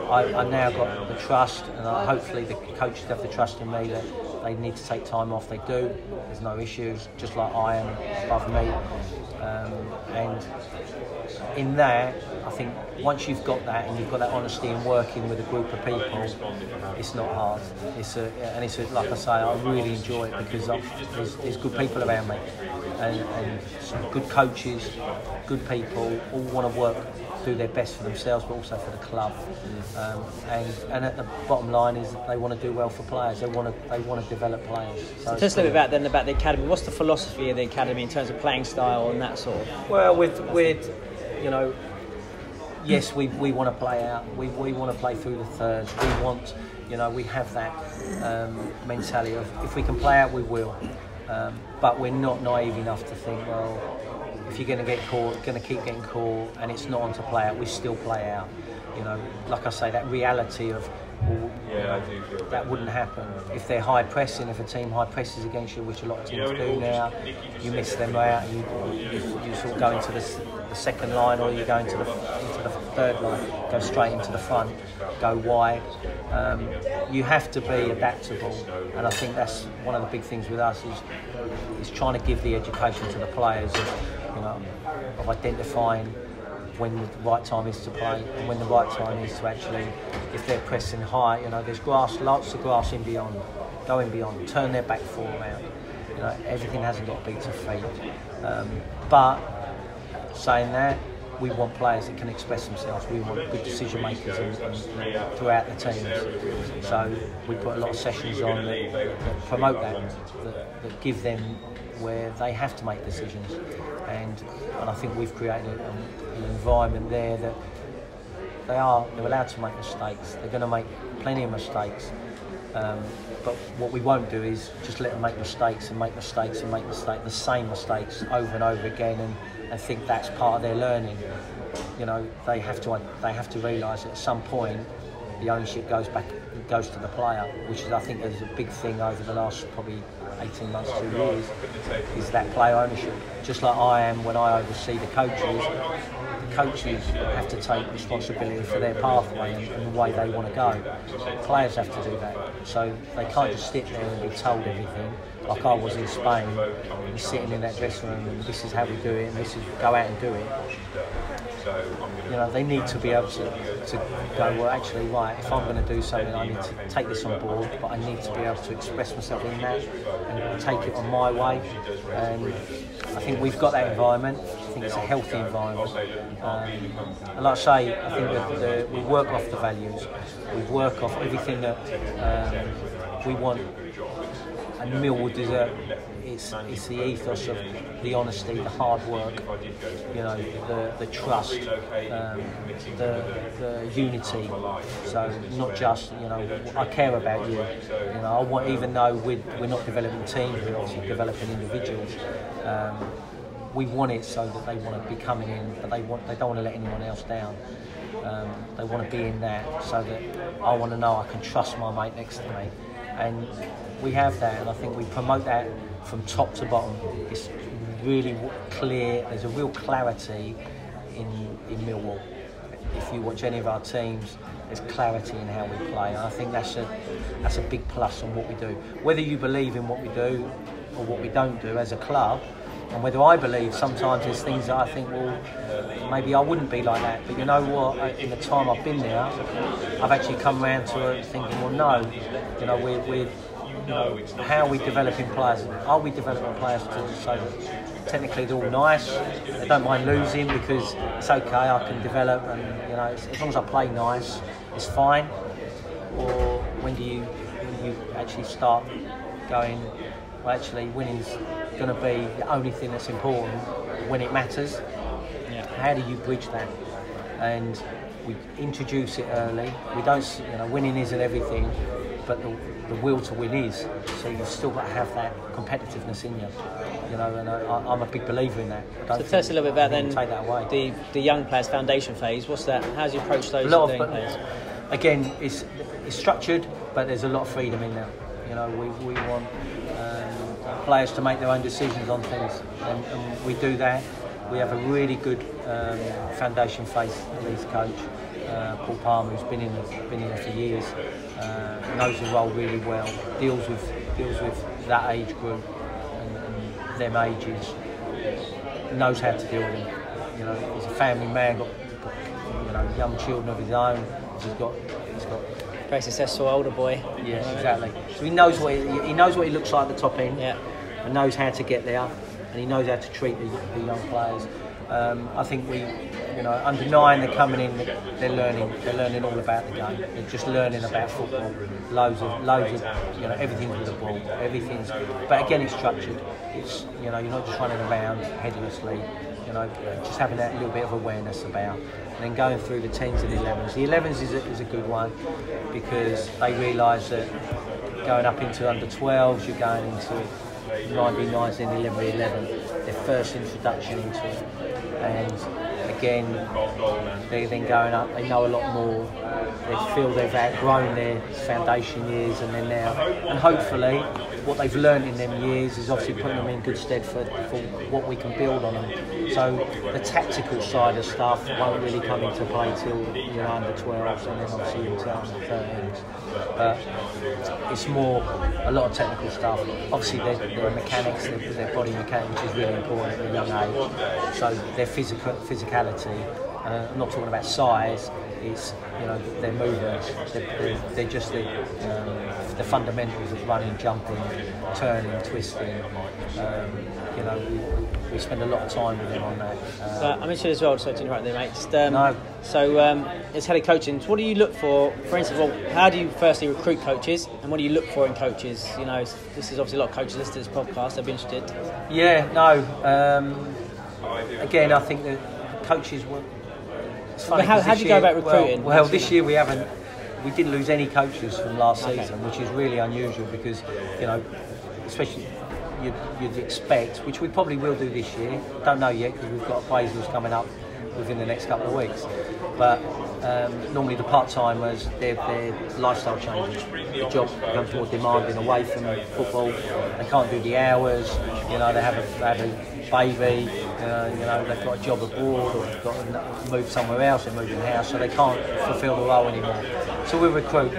I now got the trust, and hopefully the coaches have the trust in me that they need to take time off. They do. There's no issues. Just like I am above me, and in that, I think once you've got that and you've got that honesty in working with a group of people, it's not hard. Like I say, I really enjoy it because there's good people around me, and some good coaches, good people, all want to do their best for themselves, but also for the club. And at the bottom line is they want to do well for players. They want to develop players. So tell us a little bit about the academy. What's the philosophy of the academy in terms of playing style and that sort of? Well, with yes, we want to play out. We want to play through the thirds. We want, we have that mentality of if we can play out, we will. But we're not naive enough to think, well, if you're going to get caught, going to keep getting caught, and it's not on to play out, we still play out. Like I say, that reality of, that wouldn't happen. If they're high pressing, if a team high presses against you, which a lot of teams do now, you miss them out, you sort of go into the second line, or you go into the third line, go straight into the front, go wide. You have to be adaptable, and I think that's one of the big things with us is trying to give the education to the players of identifying when the right time is to play and when the right time is to actually, if they're pressing high, there's grass, lots of grass in beyond, go in beyond, turn their back four around. Everything hasn't got to be to feet. But saying that, we want players that can express themselves. We want good decision makers throughout the teams. So we put a lot of sessions on that promote that give them where they have to make decisions. And I think we've created an environment there that they're allowed to make mistakes. They're going to make plenty of mistakes. But what we won't do is just let them make mistakes and make mistakes and make the same mistakes over and over again and think that's part of their learning. They have to realise that at some point the ownership goes to the player, which is, I think, is a big thing over the last probably 18 months, 2 years, is that player ownership. Just like I am when I oversee the coaches have to take responsibility for their pathway and the way they want to go. Players have to do that. So they can't just sit there and be told everything, like I was in Spain, and sitting in that dressing room and this is how we do it and this is go out and do it. They need to be able to go, well, actually, right, if I'm going to do something, I need to take this on board, but I need to be able to express myself in that and take it on my way. And I think we've got that environment. I think it's a healthy environment. And like I say, I think that we work off the values. We work off everything that we want. And Millwall deserve. It's the ethos of the honesty, the hard work, the trust, the unity. So not just, I care about you. I want, even though we're not developing teams, we're obviously developing individuals. We want it so that they want to be coming in, but they don't want to let anyone else down. They want to be in that so that I want to know I can trust my mate next to me. And we have that, and I think we promote that from top to bottom. It's really clear. There's a real clarity in Millwall. If you watch any of our teams, there's clarity in how we play, and I think that's a big plus on what we do. Whether you believe in what we do or what we don't do as a club, and whether I believe sometimes there's things that I think, well, maybe I wouldn't be like that. But you know what? In the time I've been there, I've actually come around to it thinking, well, no, you know, we're how are we developing players? Are we developing players so technically they're all nice? They don't mind losing because it's okay. I can develop, and you know, as long as I play nice, it's fine. Or when do you actually start going, well, actually winning's going to be the only thing that's important when it matters? Yeah. How do you bridge that? And we introduce it early. We don't, you know, winning isn't everything, but the will to win is. So you've still got to have that competitiveness in you. You know, and I'm a big believer in that. So tell us a little bit about then take that away. the young players foundation phase. What's that? How do you approach those young players? Again, it's structured, but there's a lot of freedom in there. You know, we want players to make their own decisions on things, and we do that. We have a really good foundation phase lead coach, Paul Palmer, who's been in there for years, knows the role really well, deals with that age group and them ages, knows how to deal with them. You know, he's a family man, got you know, young children of his own. He's got very successful older boy. Yeah, exactly. So he knows what he looks like at the top end, yeah, and knows how to get there, and he knows how to treat the young players. I think you know, under 9 they're coming in, they're learning all about the game. They're just learning about football, loads of, you know, everything's with the ball, but again it's structured. It's, you know, you're not just running around headlessly. You know, just having that little bit of awareness about, and then going through the 10s and 11s. The 11s is a good one because they realise that going up into under 12s, you're going into 99s and 11, their first introduction into it. And again, they're then going up, they know a lot more, they feel they've outgrown their foundation years, and then now, and hopefully what they've learned in them years is obviously putting them in good stead for what we can build on them. So the tactical side of stuff won't really come into play till you're under 12s, and then obviously into under 13s. But it's more a lot of technical stuff. Obviously their mechanics, their body mechanics, which is really important at a young age. So their physicality, I'm not talking about size, it's, you know, their movements, they're just the fundamentals of running, jumping, turning, twisting. You know, we spend a lot of time with them on that. I'm interested as well, so to interrupt there, mate. Just, no. So, as head of coaching, what do you look for instance, well, how do you firstly recruit coaches, and what do you look for in coaches? You know, this is obviously a lot of coaches listening to this podcast, they'll be interested. Yeah, no. Again, I think that coaches will. How do you go about recruiting? Well, this year we didn't lose any coaches from last season, which is really unusual because, you know, especially you'd expect, which we probably will do this year. Don't know yet because we've got appraisals coming up within the next couple of weeks. But normally the part-timers, their lifestyle changes. The job becomes more demanding away from football. They can't do the hours. You know, they have a baby. You know, they've got a job abroad, or they've got to move somewhere else, they're moving house, so they can't fulfil the role anymore. So we recruit,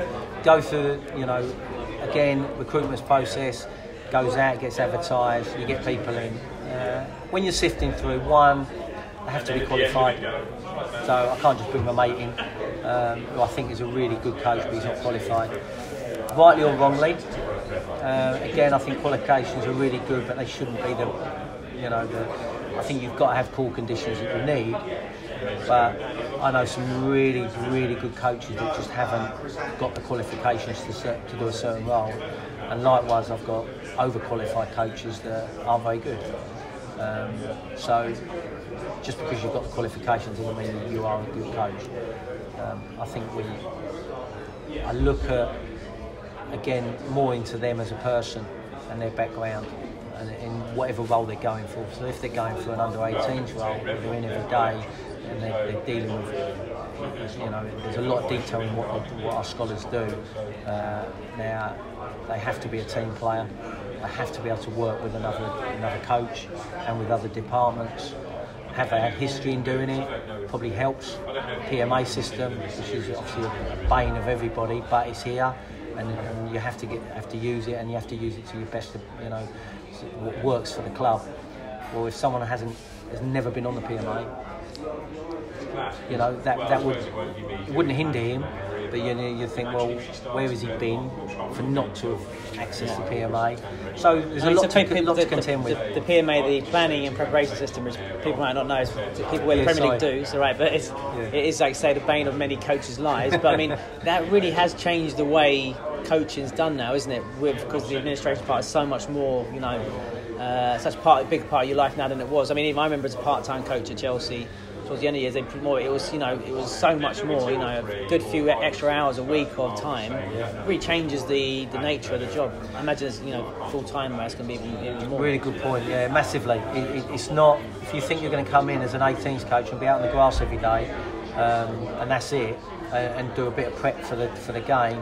go through, you know, again, recruitment process, goes out, gets advertised, you get people in. When you're sifting through, one, they have to be qualified. So I can't just bring my mate in, who I think is a really good coach, but he's not qualified. Rightly or wrongly, again, I think qualifications are really good, but they shouldn't be I think you've got to have core conditions that you need, but I know some really, really good coaches that just haven't got the qualifications to do a certain role, and likewise I've got overqualified coaches that aren't very good. So just because you've got the qualifications doesn't mean that you are a good coach. I think I look at, again, more into them as a person and their background, and in whatever role they're going for. So if they're going for an under-18s role, where they're in every day and they're dealing with, you know, there's a lot of detail in what our scholars do. Now, they have to be a team player. They have to be able to work with another coach and with other departments. have had history in doing it, probably helps. PMA system, which is obviously a bane of everybody, but it's here, and you have to use it, and you have to use it to your best, you know, what works for the club. Or if someone has never been on the PMA, you know, that wouldn't hinder him, but you think, well, where has he been for not to have accessed the PMA? So there's a lot to contend with. The PMA, the planning and preparation system, which people might not know, is people where the Premier League do, so right, but it is, like say, the bane of many coaches' lives. But I mean, that really has changed the way coaching's done now, isn't it? Because the administration part is so much more, you know, such a big part of your life now than it was. I mean, even I remember as a part-time coach at Chelsea, towards the end of the years, it was, you know, it was so much more, you know, a good few extra hours a week of time. It really changes the nature of the job. I imagine as, you know, full-time it's going to be even more. Really good point, yeah, massively. It's not, if you think you're going to come in as an 18s coach and be out on the grass every day, and that's it, and do a bit of prep for the game,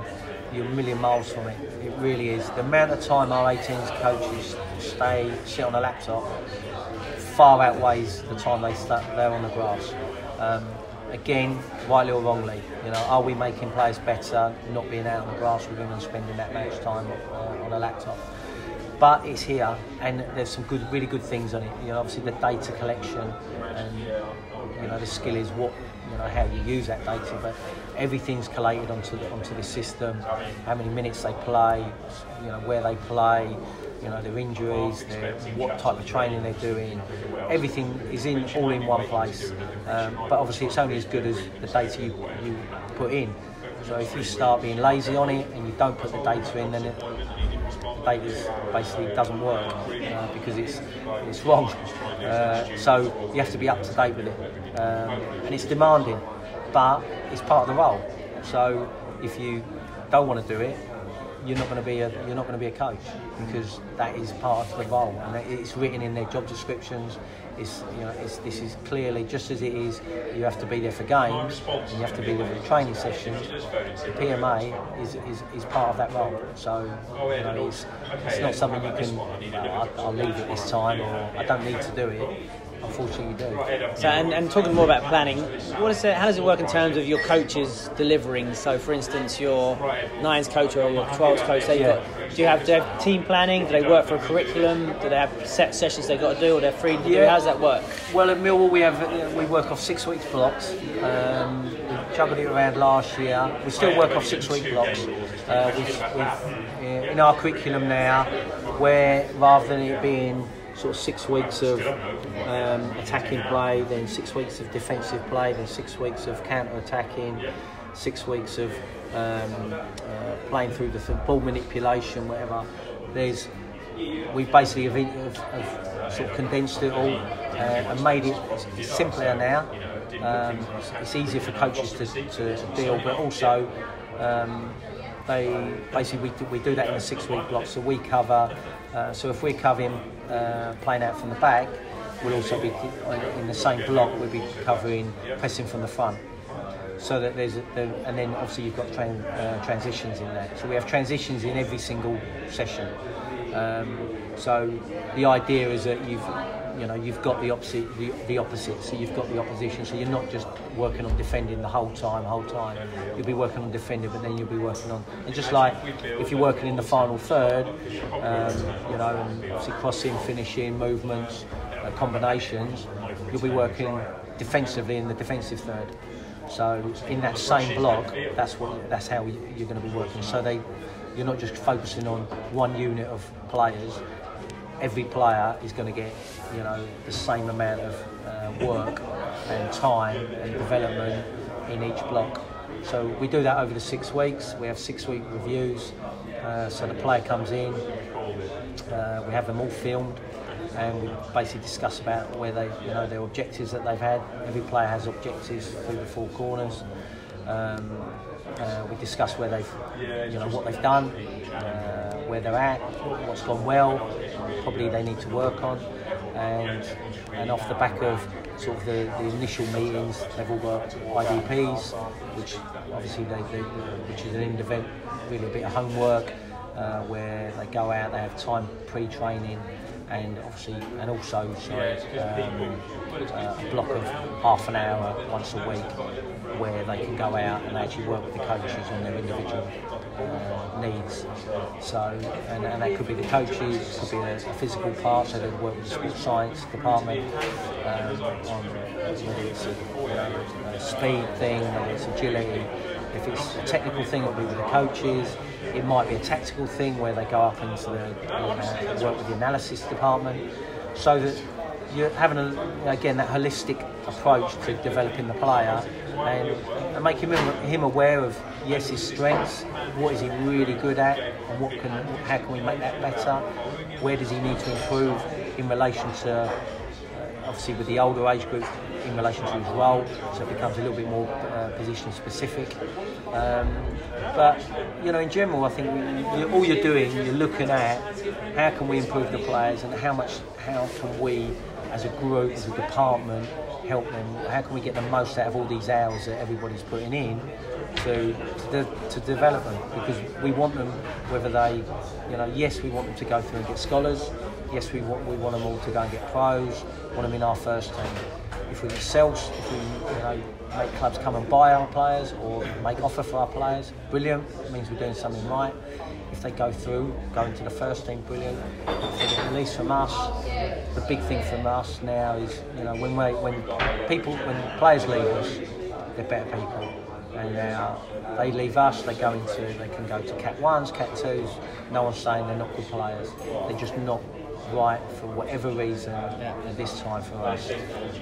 you're a million miles from it. It really is. The amount of time our 18s coaches sit on a laptop far outweighs the time they're on the grass. Again, rightly or wrongly, you know, are we making players better not being out on the grass with them and spending that much time on a laptop? But it's here, and there's some really good things on it. You know, obviously the data collection, and you know, the skill is what, you know, how you use that data, but everything's collated onto the system. How many minutes they play, you know, where they play, you know, their injuries, what type of training they're doing. Everything is all in one place. But obviously, it's only as good as the data you put in. So if you start being lazy on it and you don't put the data in, then the data basically doesn't work because it's wrong. So you have to be up to date with it, and it's demanding, but it's part of the role. So if you don't want to do it, you're not going to be a coach, because that is part of the role, and it's written in their job descriptions. This is clearly, just as it is, you have to be there for games and you have to be there for the training sessions. The PMA is part of that role. So you know, it's not something you can, I'll leave it this time, or I don't need to do it. Unfortunately, you do. So, and talking more about planning, how does it work in terms of your coaches delivering? So, for instance, your 9s coach or your 12s coach, do you have team planning? Do they work for a curriculum? Do they have set sessions they've got to do, or they're free to do? How does that work? Well, at Millwall we work off 6 weeks blocks. We juggled it around last year. We still work off 6 week blocks. We've in our curriculum now, where rather than it being sort of 6 weeks of attacking play, then 6 weeks of defensive play, then 6 weeks of counter-attacking, 6 weeks of playing through the ball manipulation, whatever. We basically have sort of condensed it all and made it simpler now. It's easier for coaches to deal, but also we do that in a 6 week block. So we cover. So if we're covering playing out from the back, we'll also be in the same block. We'll be covering pressing from the front. So that and then obviously you've got transitions in there. So we have transitions in every single session. So the idea is that you've got the opposite. So you've got the opposition. So you're not just working on defending the whole time. You'll be working on defending, but then you'll be working on, and just like if you're working in the final third, and obviously crossing, finishing, movements, combinations, you'll be working defensively in the defensive third. So in that same block, that's how you're going to be working. So you're not just focusing on one unit of players. Every player is going to get, the same amount of work and time and development in each block. So we do that over the 6 weeks. We have 6 week reviews. So the player comes in, we have them all filmed, and we basically discuss about where their objectives that they've had. Every player has objectives through the 4 corners. We discuss where what they've done, where they're at, what's gone well, probably they need to work on, and off the back of sort of the initial meetings, they've all got IDPs, which obviously which is an end event, really a bit of homework, where they go out, they have time pre-training, and also a block of half an hour once a week where they can go out and actually work with the coaches on their individual needs. So, and that could be the coaches, it could be a physical part, so they'd work with the sports science department on whether it's a speed thing, whether it's agility. If it's a technical thing, it'll be with the coaches. It might be a tactical thing where they go up into the work with the analysis department, so that you're having again that holistic approach to developing the player and making him aware of his strengths, what is he really good at, and how can we make that better? Where does he need to improve in relation to obviously with the older age group, in relation to his role, so it becomes a little bit more position specific. But in general, I think all you're doing, you're looking at how can we improve the players and how can we, as a group, as a department, help them. How can we get the most out of all these hours that everybody's putting in to develop them? Because we want them, whether they, yes, we want them to go through and get scholars. Yes, we want them all to go and get pros. Want them in our first team. If we make clubs come and buy our players or make offer for our players, brilliant. It means we're doing something right. If they go into the first team, brilliant. If they get released from us, the big thing from us now is, when players leave us, they're better people. And they leave us, they can go to Cat 1s, Cat 2s. No one's saying they're not good players. They're just not right for whatever reason at this time for us.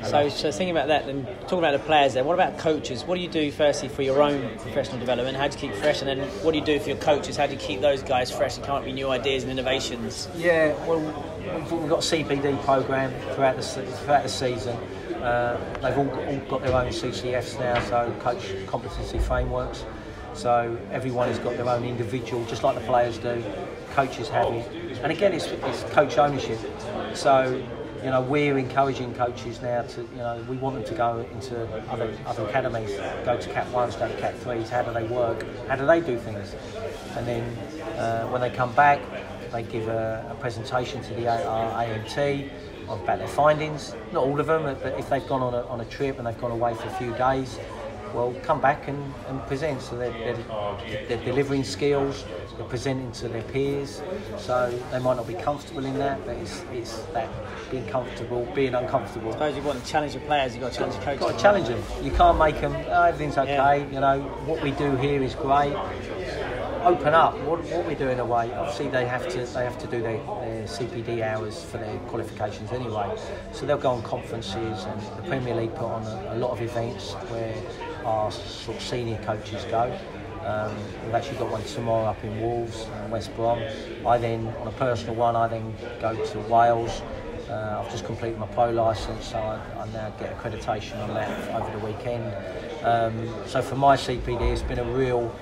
So thinking about that, then talking about the players there, what about coaches? What do you do firstly for your own professional development? How do you keep fresh? And then what do you do for your coaches? How do you keep those guys fresh and come up with new ideas and innovations? Yeah, well, we've got a CPD programme throughout the season. They've all got their own CCFs now, so coach competency frameworks. So everyone has got their own individual, just like the players do. Coaches have it, and again, it's coach ownership. So we're encouraging coaches now to we want them to go into other academies, go to Cat 1s, go to Cat 3s. How do they work? How do they do things? And then when they come back, they give a presentation to the AMT about their findings. Not all of them, but if they've gone on a trip and they've gone away for a few days, well, come back and present. So they're delivering skills, they're presenting to their peers. So they might not be comfortable in that, but it's that being comfortable, being uncomfortable. I suppose you want to challenge your players, you've got to challenge your coaches. You've got to challenge them. You can't make them, everything's okay, what we do here is great. Open up. What we're doing away. Obviously, they have to do their CPD hours for their qualifications anyway. So they'll go on conferences, and the Premier League put on a lot of events where our sort of senior coaches go. We've actually got one tomorrow up in Wolves and West Brom. On a personal one, I then go to Wales. I've just completed my pro licence, so I now get accreditation on that over the weekend. So for my CPD, it's been a real.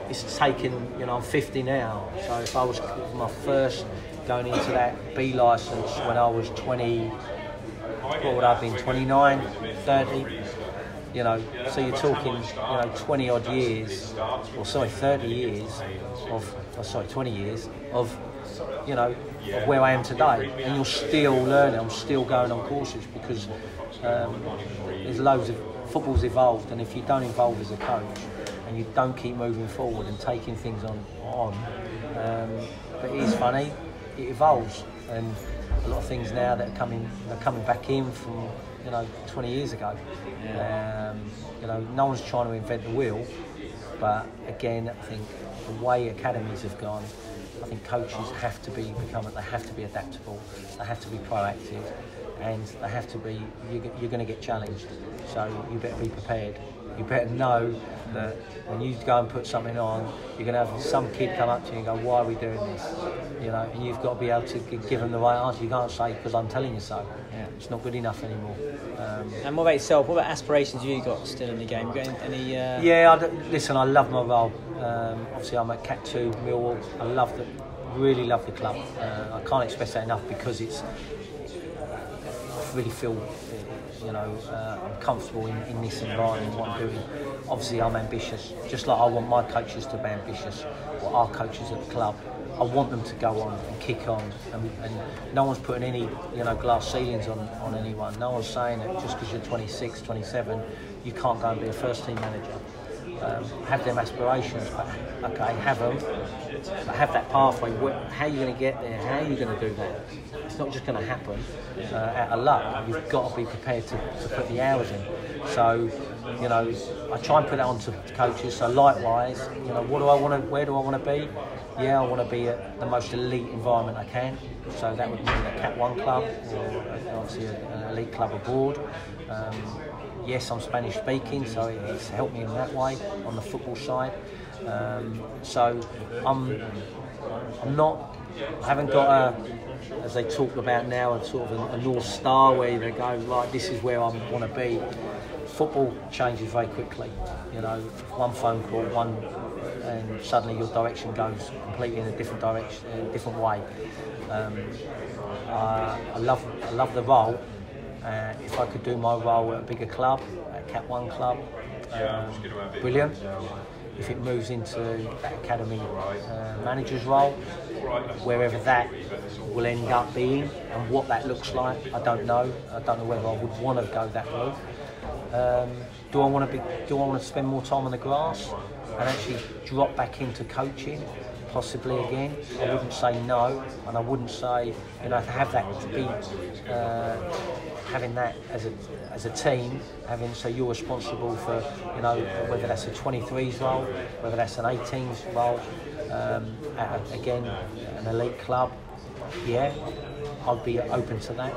It's taken, I'm 50 now, so if I was my first going into that B licence when I was 20, what would I have been, 29, 30? So you're talking, 20 odd years, 30 years of, 20 years of, where I am today. And you're still learning, I'm still going on courses because there's loads of, football's evolved, and if you don't evolve as a coach, and you don't keep moving forward and taking things on. But it is funny, it evolves, and a lot of things now that are coming back in from 20 years ago. No one's trying to invent the wheel, but again, I think the way academies have gone, I think coaches have to be adaptable, they have to be proactive, and they have to be. You're going to get challenged, so you better be prepared. You better know that when you go and put something on, you're going to have some kid come up to you and go, "Why are we doing this?" And you've got to be able to give them the right answer. You can't say, "Because I'm telling you so." Yeah. It's not good enough anymore. And what about yourself? What about aspirations you got still in the game? You got any? Listen, I love my role. Obviously, I'm at Cat 2, Millwall. I really love the club. I can't express that enough because I really feel. I'm comfortable in this environment, what I'm doing. Obviously, I'm ambitious, just like I want my coaches to be ambitious, or our coaches at the club. I want them to go on and kick on, and no one's putting any glass ceilings on anyone. No one's saying that just because you're 26, 27, you can't go and be a first team manager. Have them aspirations, but okay, have them, but have that pathway. How are you going to get there? How are you going to do that? It's not just going to happen out of luck. You've got to be prepared to put the hours in. So, I try and put that onto coaches. So likewise, what do I want to? Where do I want to be? Yeah, I want to be at the most elite environment I can. So that would mean a Cat 1 club, or obviously an elite club abroad. Yes, I'm Spanish speaking, so it's helped me in that way on the football side. So I haven't got as they talk about now, a sort of a North Star where they go, right, this is where I want to be. Football changes very quickly. One phone call, and suddenly your direction goes completely in a different direction, in a different way. I love the role. If I could do my role at a bigger club, at a Cat 1 club, brilliant. If it moves into that academy manager's role, wherever that will end up being and what that looks like, I don't know. I don't know whether I would want to go that route. Do I want to spend more time on the grass and actually drop back into coaching? Possibly again. I wouldn't say no, and I wouldn't say to have that to be having that as a team, so you're responsible for whether that's a 23s role, whether that's an 18s role, again an elite club. Yeah, I'd be open to that.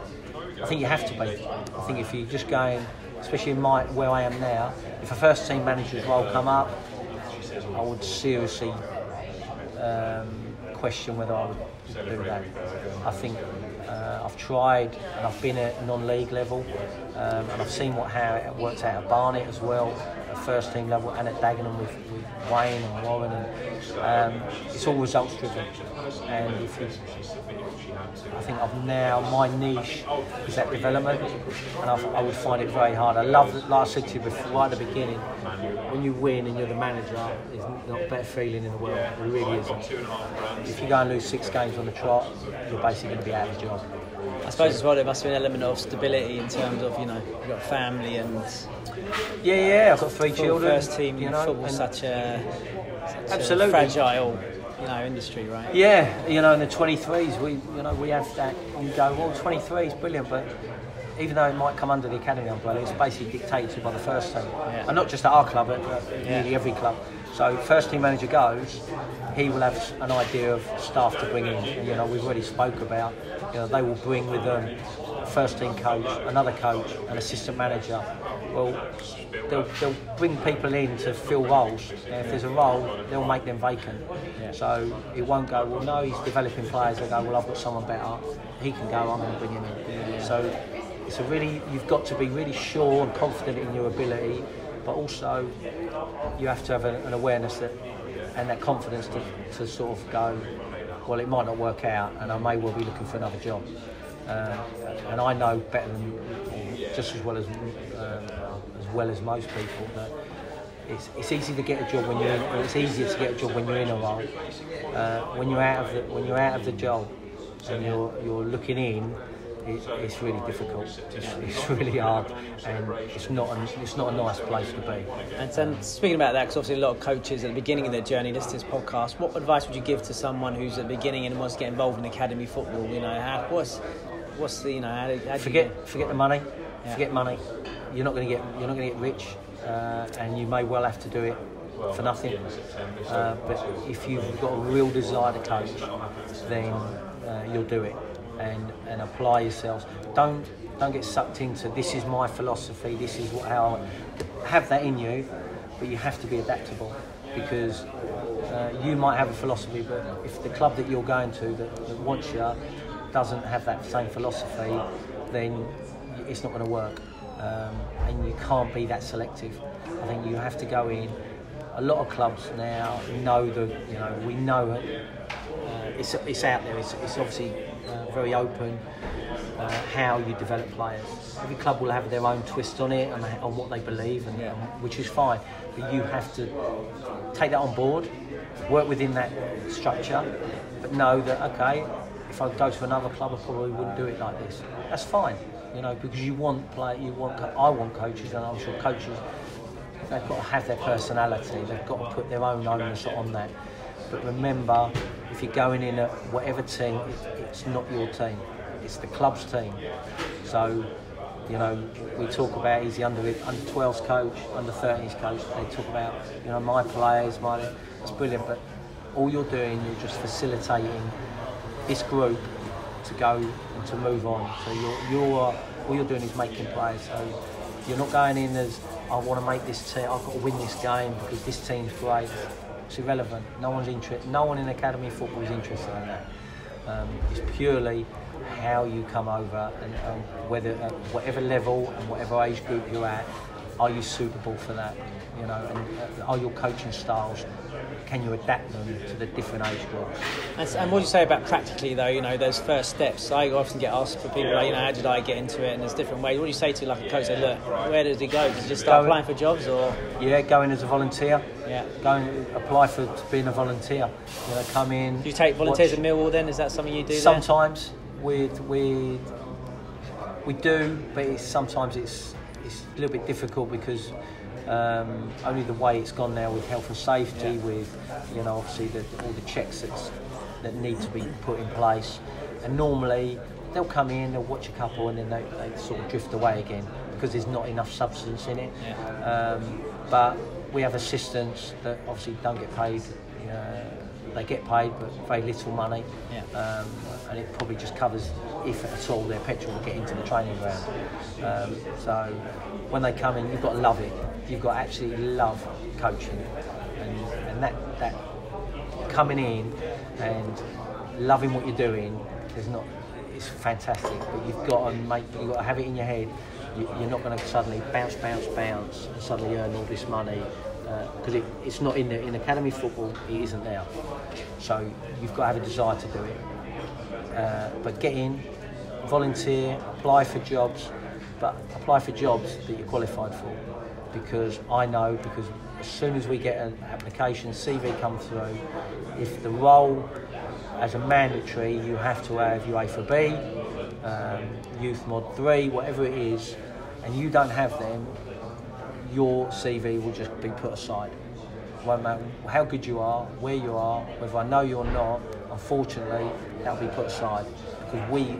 I think you have to be. I think if you're just going, especially in where I am now, if a first team manager's role come up, I would seriously question whether I would do that. I think I've tried, and I've been at non-league level, and I've seen how it works out at Barnet as well, at first team level, and at Dagenham with Wayne and Warren, and it's all results driven. And I think my niche is that development, and I would find it very hard. I love, like I said to you before, right at the beginning, when you win and you're the manager, it's not a better feeling in the world. It really isn't. If you go and lose 6 games on the trot, you're basically going to be out of a job. I suppose as well there must be an element of stability in terms of you've got family and I've got 3 children. First team football, such a absolutely fragile industry, right? Yeah, in the 23s we have that. You go, well, 23s brilliant, but even though it might come under the academy umbrella, it's basically dictated by the first team, and not just at our club, at nearly every club. So first team manager goes, he will have an idea of staff to bring in, and we've already spoke about, they will bring with them a first team coach, another coach, an assistant manager. Well, they'll bring people in to fill roles. If there's a role, they'll make them vacant. So it won't go, well, no, he's developing players. They'll go, well, I've got someone better. He can go, I'm going to bring him in. So you've got to be really sure and confident in your ability, but also you have to have an awareness and that confidence to sort of go, well, it might not work out, and I may well be looking for another job. And I know better than, just as well as most people, that it's easy to get a job when you're in. It's easier to get a job when you're in a role. When you're out of the job and you're looking in, it's really difficult. It's really hard, and it's not a nice place to be. And speaking about that, because obviously a lot of coaches at the beginning of their journey listen to this podcast. What advice would you give to someone who's at the beginning and wants to get involved in academy football? What's the how forget the money. Yeah. Forget money. You're not going to get rich, and you may well have to do it for nothing. But if you've got a real desire to coach, then you'll do it. And apply yourselves. Don't get sucked into, this is my philosophy, this is how I have that in you, but you have to be adaptable, because you might have a philosophy, but if the club that you're going to that wants you doesn't have that same philosophy, then it's not going to work, and you can't be that selective. I think you have to go in. A lot of clubs now know we know it. It's out there. It's obviously very open how you develop players. Every club will have their own twist on it and on what they believe, which is fine. But you have to take that on board, work within that structure, but know that, okay, if I go to another club, I probably wouldn't do it like this. That's fine, you know, because I want coaches, and I'm sure coaches, they've got to have their personality, they've got to put their own onus on that. But remember, if you're going in at whatever team, it's not your team, it's the club's team. So, you know, we talk about he's the under 12s coach, under 13s coach. They talk about, you know, my players, that's brilliant. But all you're doing, you're just facilitating this group to go and to move on. So all you're doing is making players. So you're not going in as, I want to make this team, I've got to win this game because this team's great. It's irrelevant. No one in academy football is interested in that. It's purely how you come over and whether at whatever level and whatever age group you're at, are you suitable for that? You know, and are your coaching styles, can you adapt them to the different age groups? And what do you say about practically though, you know, those first steps? I often get asked for people like, you know, how did I get into it? And there's different ways. What do you say to like a coach? Say, look, where does he go? Does he just start applying for jobs or? Yeah, go in as a volunteer. Yeah. Go and apply for being a volunteer. You know, come in. Do you take volunteers at Millwall then? Is that something you do sometimes we do, but sometimes it's a little bit difficult because only the way it's gone now with health and safety, with, you know, obviously all the checks that need to be put in place, and normally they'll come in, they'll watch a couple, and then they sort of drift away again because there's not enough substance in it. Yeah. But we have assistants that obviously don't get paid. They get paid, but very little money. Yeah. And it probably just covers, if at all, their petrol to get into the training ground. So when they come in, you've got to love it. You've got to actually love coaching, and that coming in and loving what you're doing it's fantastic. But you've got to have it in your head. You're not going to suddenly bounce and suddenly earn all this money. Because it's not in academy football, it isn't there. So you've got to have a desire to do it. But get in, volunteer, apply for jobs, but apply for jobs that you're qualified for. Because as soon as we get an application, CV come through, if the role as a mandatory, you have to have your A for B, Youth Mod 3, whatever it is, and you don't have them, your CV will just be put aside. It won't matter how good you are, where you are, whether I know you or not, unfortunately, that'll be put aside because we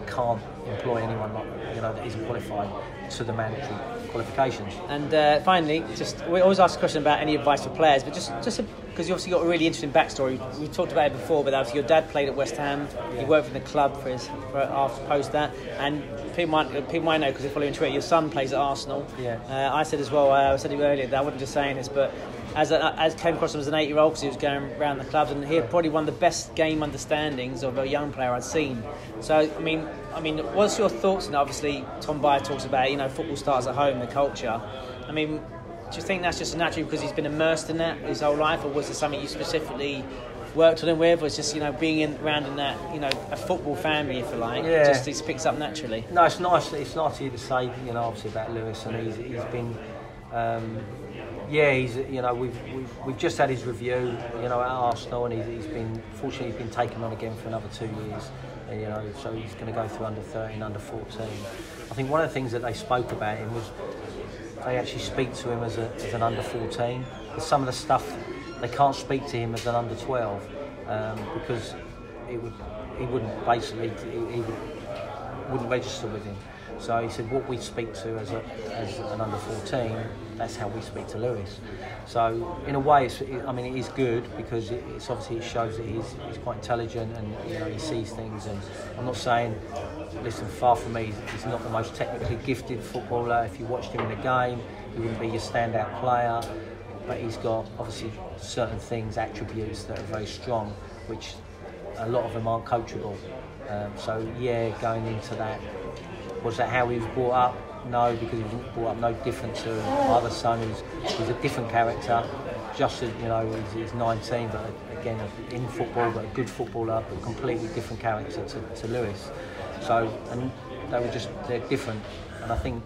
can't employ anyone that isn't qualified to the mandatory qualifications. And finally, we always ask a question about any advice for players, but just because you obviously got a really interesting backstory. We talked about it before, but obviously your dad played at West Ham. Yeah. He worked for the club after post that, and people might know because they're following Twitter. Your son plays at Arsenal. Yeah. I said as well. I said it earlier that I wasn't just saying this, but as came across him as an 8-year-old because he was going around the clubs, and he had probably one of the best game understandings of a young player I'd seen. So I mean, what's your thoughts? And obviously Tom Byer talks about, football starts at home, the culture. I mean, do you think that's just naturally because he's been immersed in that his whole life, or was it something you specifically worked on him with? Or it's just being around in that a football family, if you like, just picks up naturally? No, it's nice. It's nice of you to say obviously about Lewis, and he's been. We've just had his review, at Arsenal, and he's been taken on again for another 2 years. And, so he's going to go through under 13, under 14. I think one of the things that they spoke about him was they actually speak to him as an under 14. But some of the stuff they can't speak to him as an under 12 because he wouldn't register with him. So he said, what we speak to as an under 14, that's how we speak to Lewis. So in a way, it is good because it shows that he's quite intelligent and he sees things. And I'm not saying, listen, far from me, he's not the most technically gifted footballer. If you watched him in a game, he wouldn't be your standout player. But he's got obviously certain things, attributes that are very strong, which a lot of them aren't coachable. Going into that. Was that how he was brought up? No, because he was brought up no different to my other son, who's a different character. Just as, he's 19, but again, in football, but a good footballer, but a completely different character to Lewis. So, and they're different. And I think,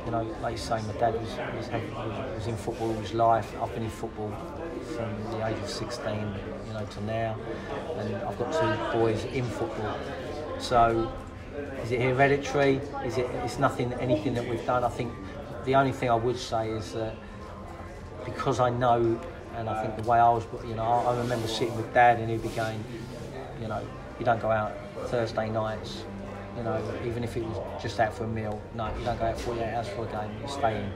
like you say, my dad was in football all his life. I've been in football from the age of 16, to now, and I've got 2 boys in football. So, is it hereditary? It's anything that we've done. I think the only thing I would say is that because I know, and I think the way I was, I remember sitting with Dad and he'd be going, you don't go out Thursday nights. Even if it was just out for a meal, no, you don't go out 48 hours for a game, you stay in.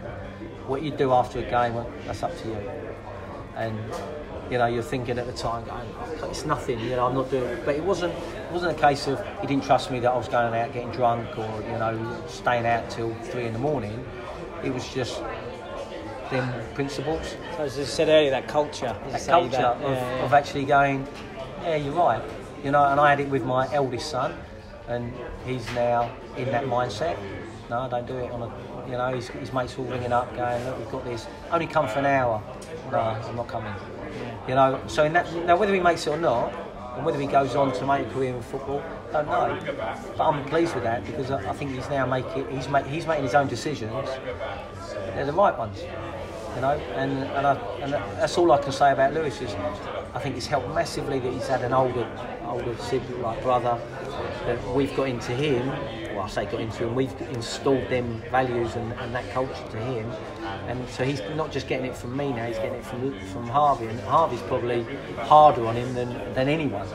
What you do after a game, well, that's up to you. And, you're thinking at the time, going, it's nothing, I'm not doing it. But it wasn't a case of he didn't trust me that I was going out getting drunk or, staying out till 3 in the morning. It was just them principles. So as you said earlier, that culture. Of actually going, yeah, you're right. And I had it with my eldest son, and he's now in that mindset. No, I don't do it on a, his mates all ringing up going, look, we've got this, only come for an hour. No, I'm not coming. So in that, now whether he makes it or not, and whether he goes on to make a career in football, I don't know. But I'm pleased with that because I think he's now he's making his own decisions. They're the right ones. And that's all I can say about Lewis is I think it's helped massively that he's had an older sibling, like brother, that we've got into him. Well, I say got into him. We've installed them values and that culture to him, and so he's not just getting it from me now. He's getting it from Harvey, and Harvey's probably harder on him than anyone.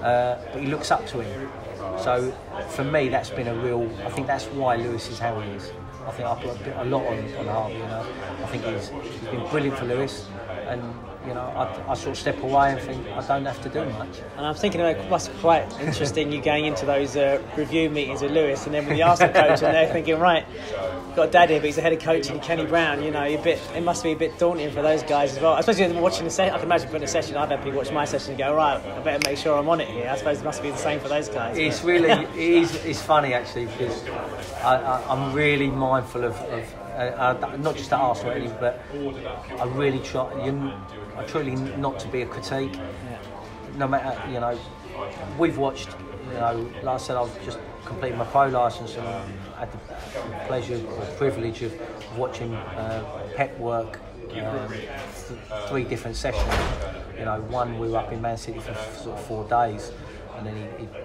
But he looks up to him. So for me, that's been a real. I think that's why Lewis is how he is. I think I put a lot on Harvey. I think he's been brilliant for Lewis, and I sort of step away and think I don't have to do much. And I'm thinking it must be quite interesting you going into those review meetings with Lewis, and then with the Arsenal coach, and they're thinking, right, got a dad here, but he's the head of coaching, Kenny Brown. It must be a bit daunting for those guys as well. Especially watching the session. I can imagine putting a session. I've had people watch my session and go, right, I better make sure I'm on it here. I suppose it must be the same for those guys. It's really, it's funny actually because I'm really mindful of not just at Arsenal, but I really I truly not to be a critique. Yeah. No matter, we've watched, like I said, I've just completed my pro licence and had the pleasure or privilege of watching Pep work 3 different sessions. One we were up in Man City for sort of 4 days, and then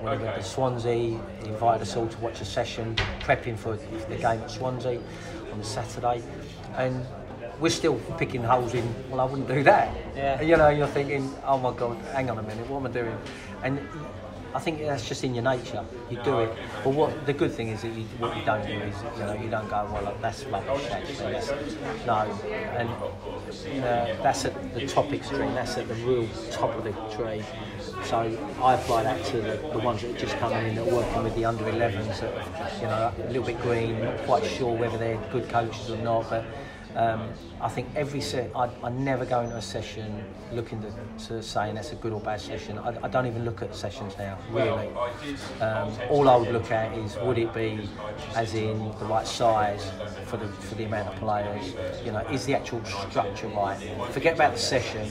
when he went to Swansea, he invited us all to watch a session prepping for the game at Swansea on the Saturday, and we're still picking holes in. Well, I wouldn't do that. Yeah. You're thinking, oh my God, hang on a minute, what am I doing? And I think that's just in your nature. You do it. But what the good thing is that what you don't do is you don't go, well, that's rubbish actually. No, and that's at the top extreme. That's at the real top of the tree. So I apply that to the ones that are just coming in, that are working with the under-11s, that are, a little bit green, not quite sure whether they're good coaches or not, but I think every I never go into a session looking to saying that's a good or bad session. I don't even look at sessions now, really. All I would look at is, would it be as in the right size for the amount of players? Is the actual structure right? Forget about the session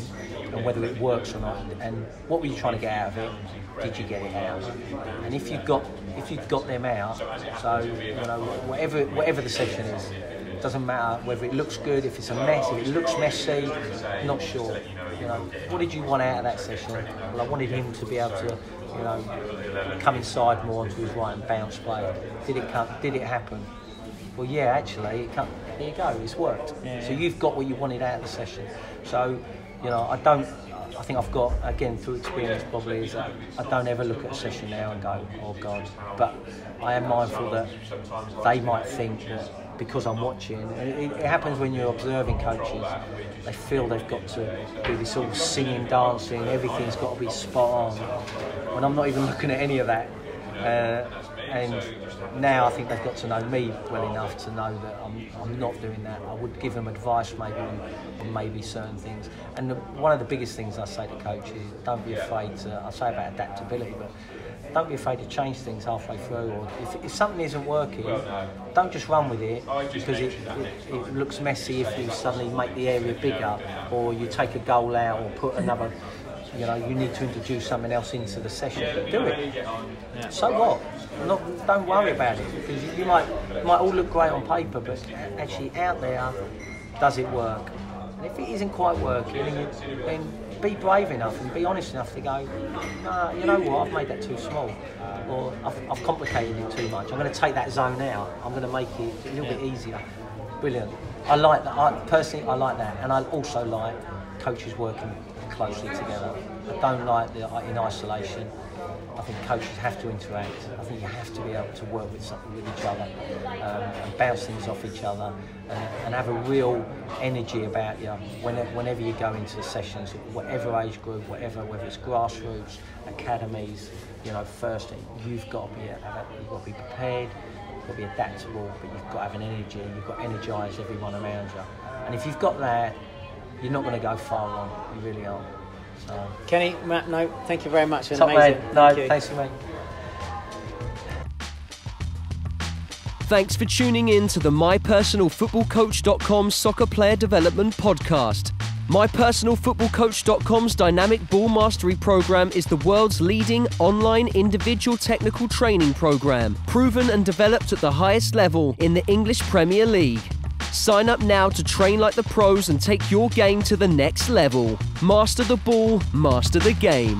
and whether it works or not, and what were you trying to get out of it? Did you get it out? And if you've got them out, so whatever the session is, it doesn't matter whether it looks good, if it's a mess, if it looks messy, not sure. What did you want out of that session? Well, I wanted him to be able to, come inside more onto his right and bounce play. Did it happen? Well, yeah, actually, there you go, it's worked. Yeah. So you've got what you wanted out of the session. So, I think I've got, again, through experience probably, is that I don't ever look at a session now and go, oh God. But I am mindful that they might think that because I'm watching, it happens when you're observing coaches, they feel they've got to do this all singing, dancing, everything's got to be spot on. When I'm not even looking at any of that. And now I think they've got to know me well enough to know that I'm not doing that. I would give them advice maybe on maybe certain things. And one of the biggest things I say to coaches is don't be afraid to, I say about adaptability, but don't be afraid to change things halfway through. Or if something isn't working, don't just run with it because it looks messy if you suddenly make the area bigger or you take a goal out or put another you know, you need to introduce something else into the session. Do it. Yeah. So what? Don't worry about it, because you might all look great on paper, but actually out there, does it work? And if it isn't quite working, then be brave enough and be honest enough to go, nah, you know what, I've made that too small, or I've complicated it too much. I'm going to take that zone out. I'm going to make it a little bit easier. Brilliant. I like that. Personally, I like that, and I also like coaches working closely together. I don't like the in isolation. I think coaches have to interact. I think you have to be able to work with each other and bounce things off each other and have a real energy about you whenever you go into sessions, whatever age group, whether it's grassroots, academies, you know, first you've got to be prepared, you've got to be adaptable, but you've got to have an energy. You've got to energise everyone around you, and if you've got that, you're not going to go far wrong. You really aren't. So. Kenny, Matt, no, thank you very much. Top amazing. Man. No, thanks for me. Thanks for tuning in to the MyPersonalFootballCoach.com Soccer Player Development Podcast. MyPersonalFootballCoach.com's Dynamic Ball Mastery Program is the world's leading online individual technical training program, proven and developed at the highest level in the English Premier League. Sign up now to train like the pros and take your game to the next level. Master the ball, master the game.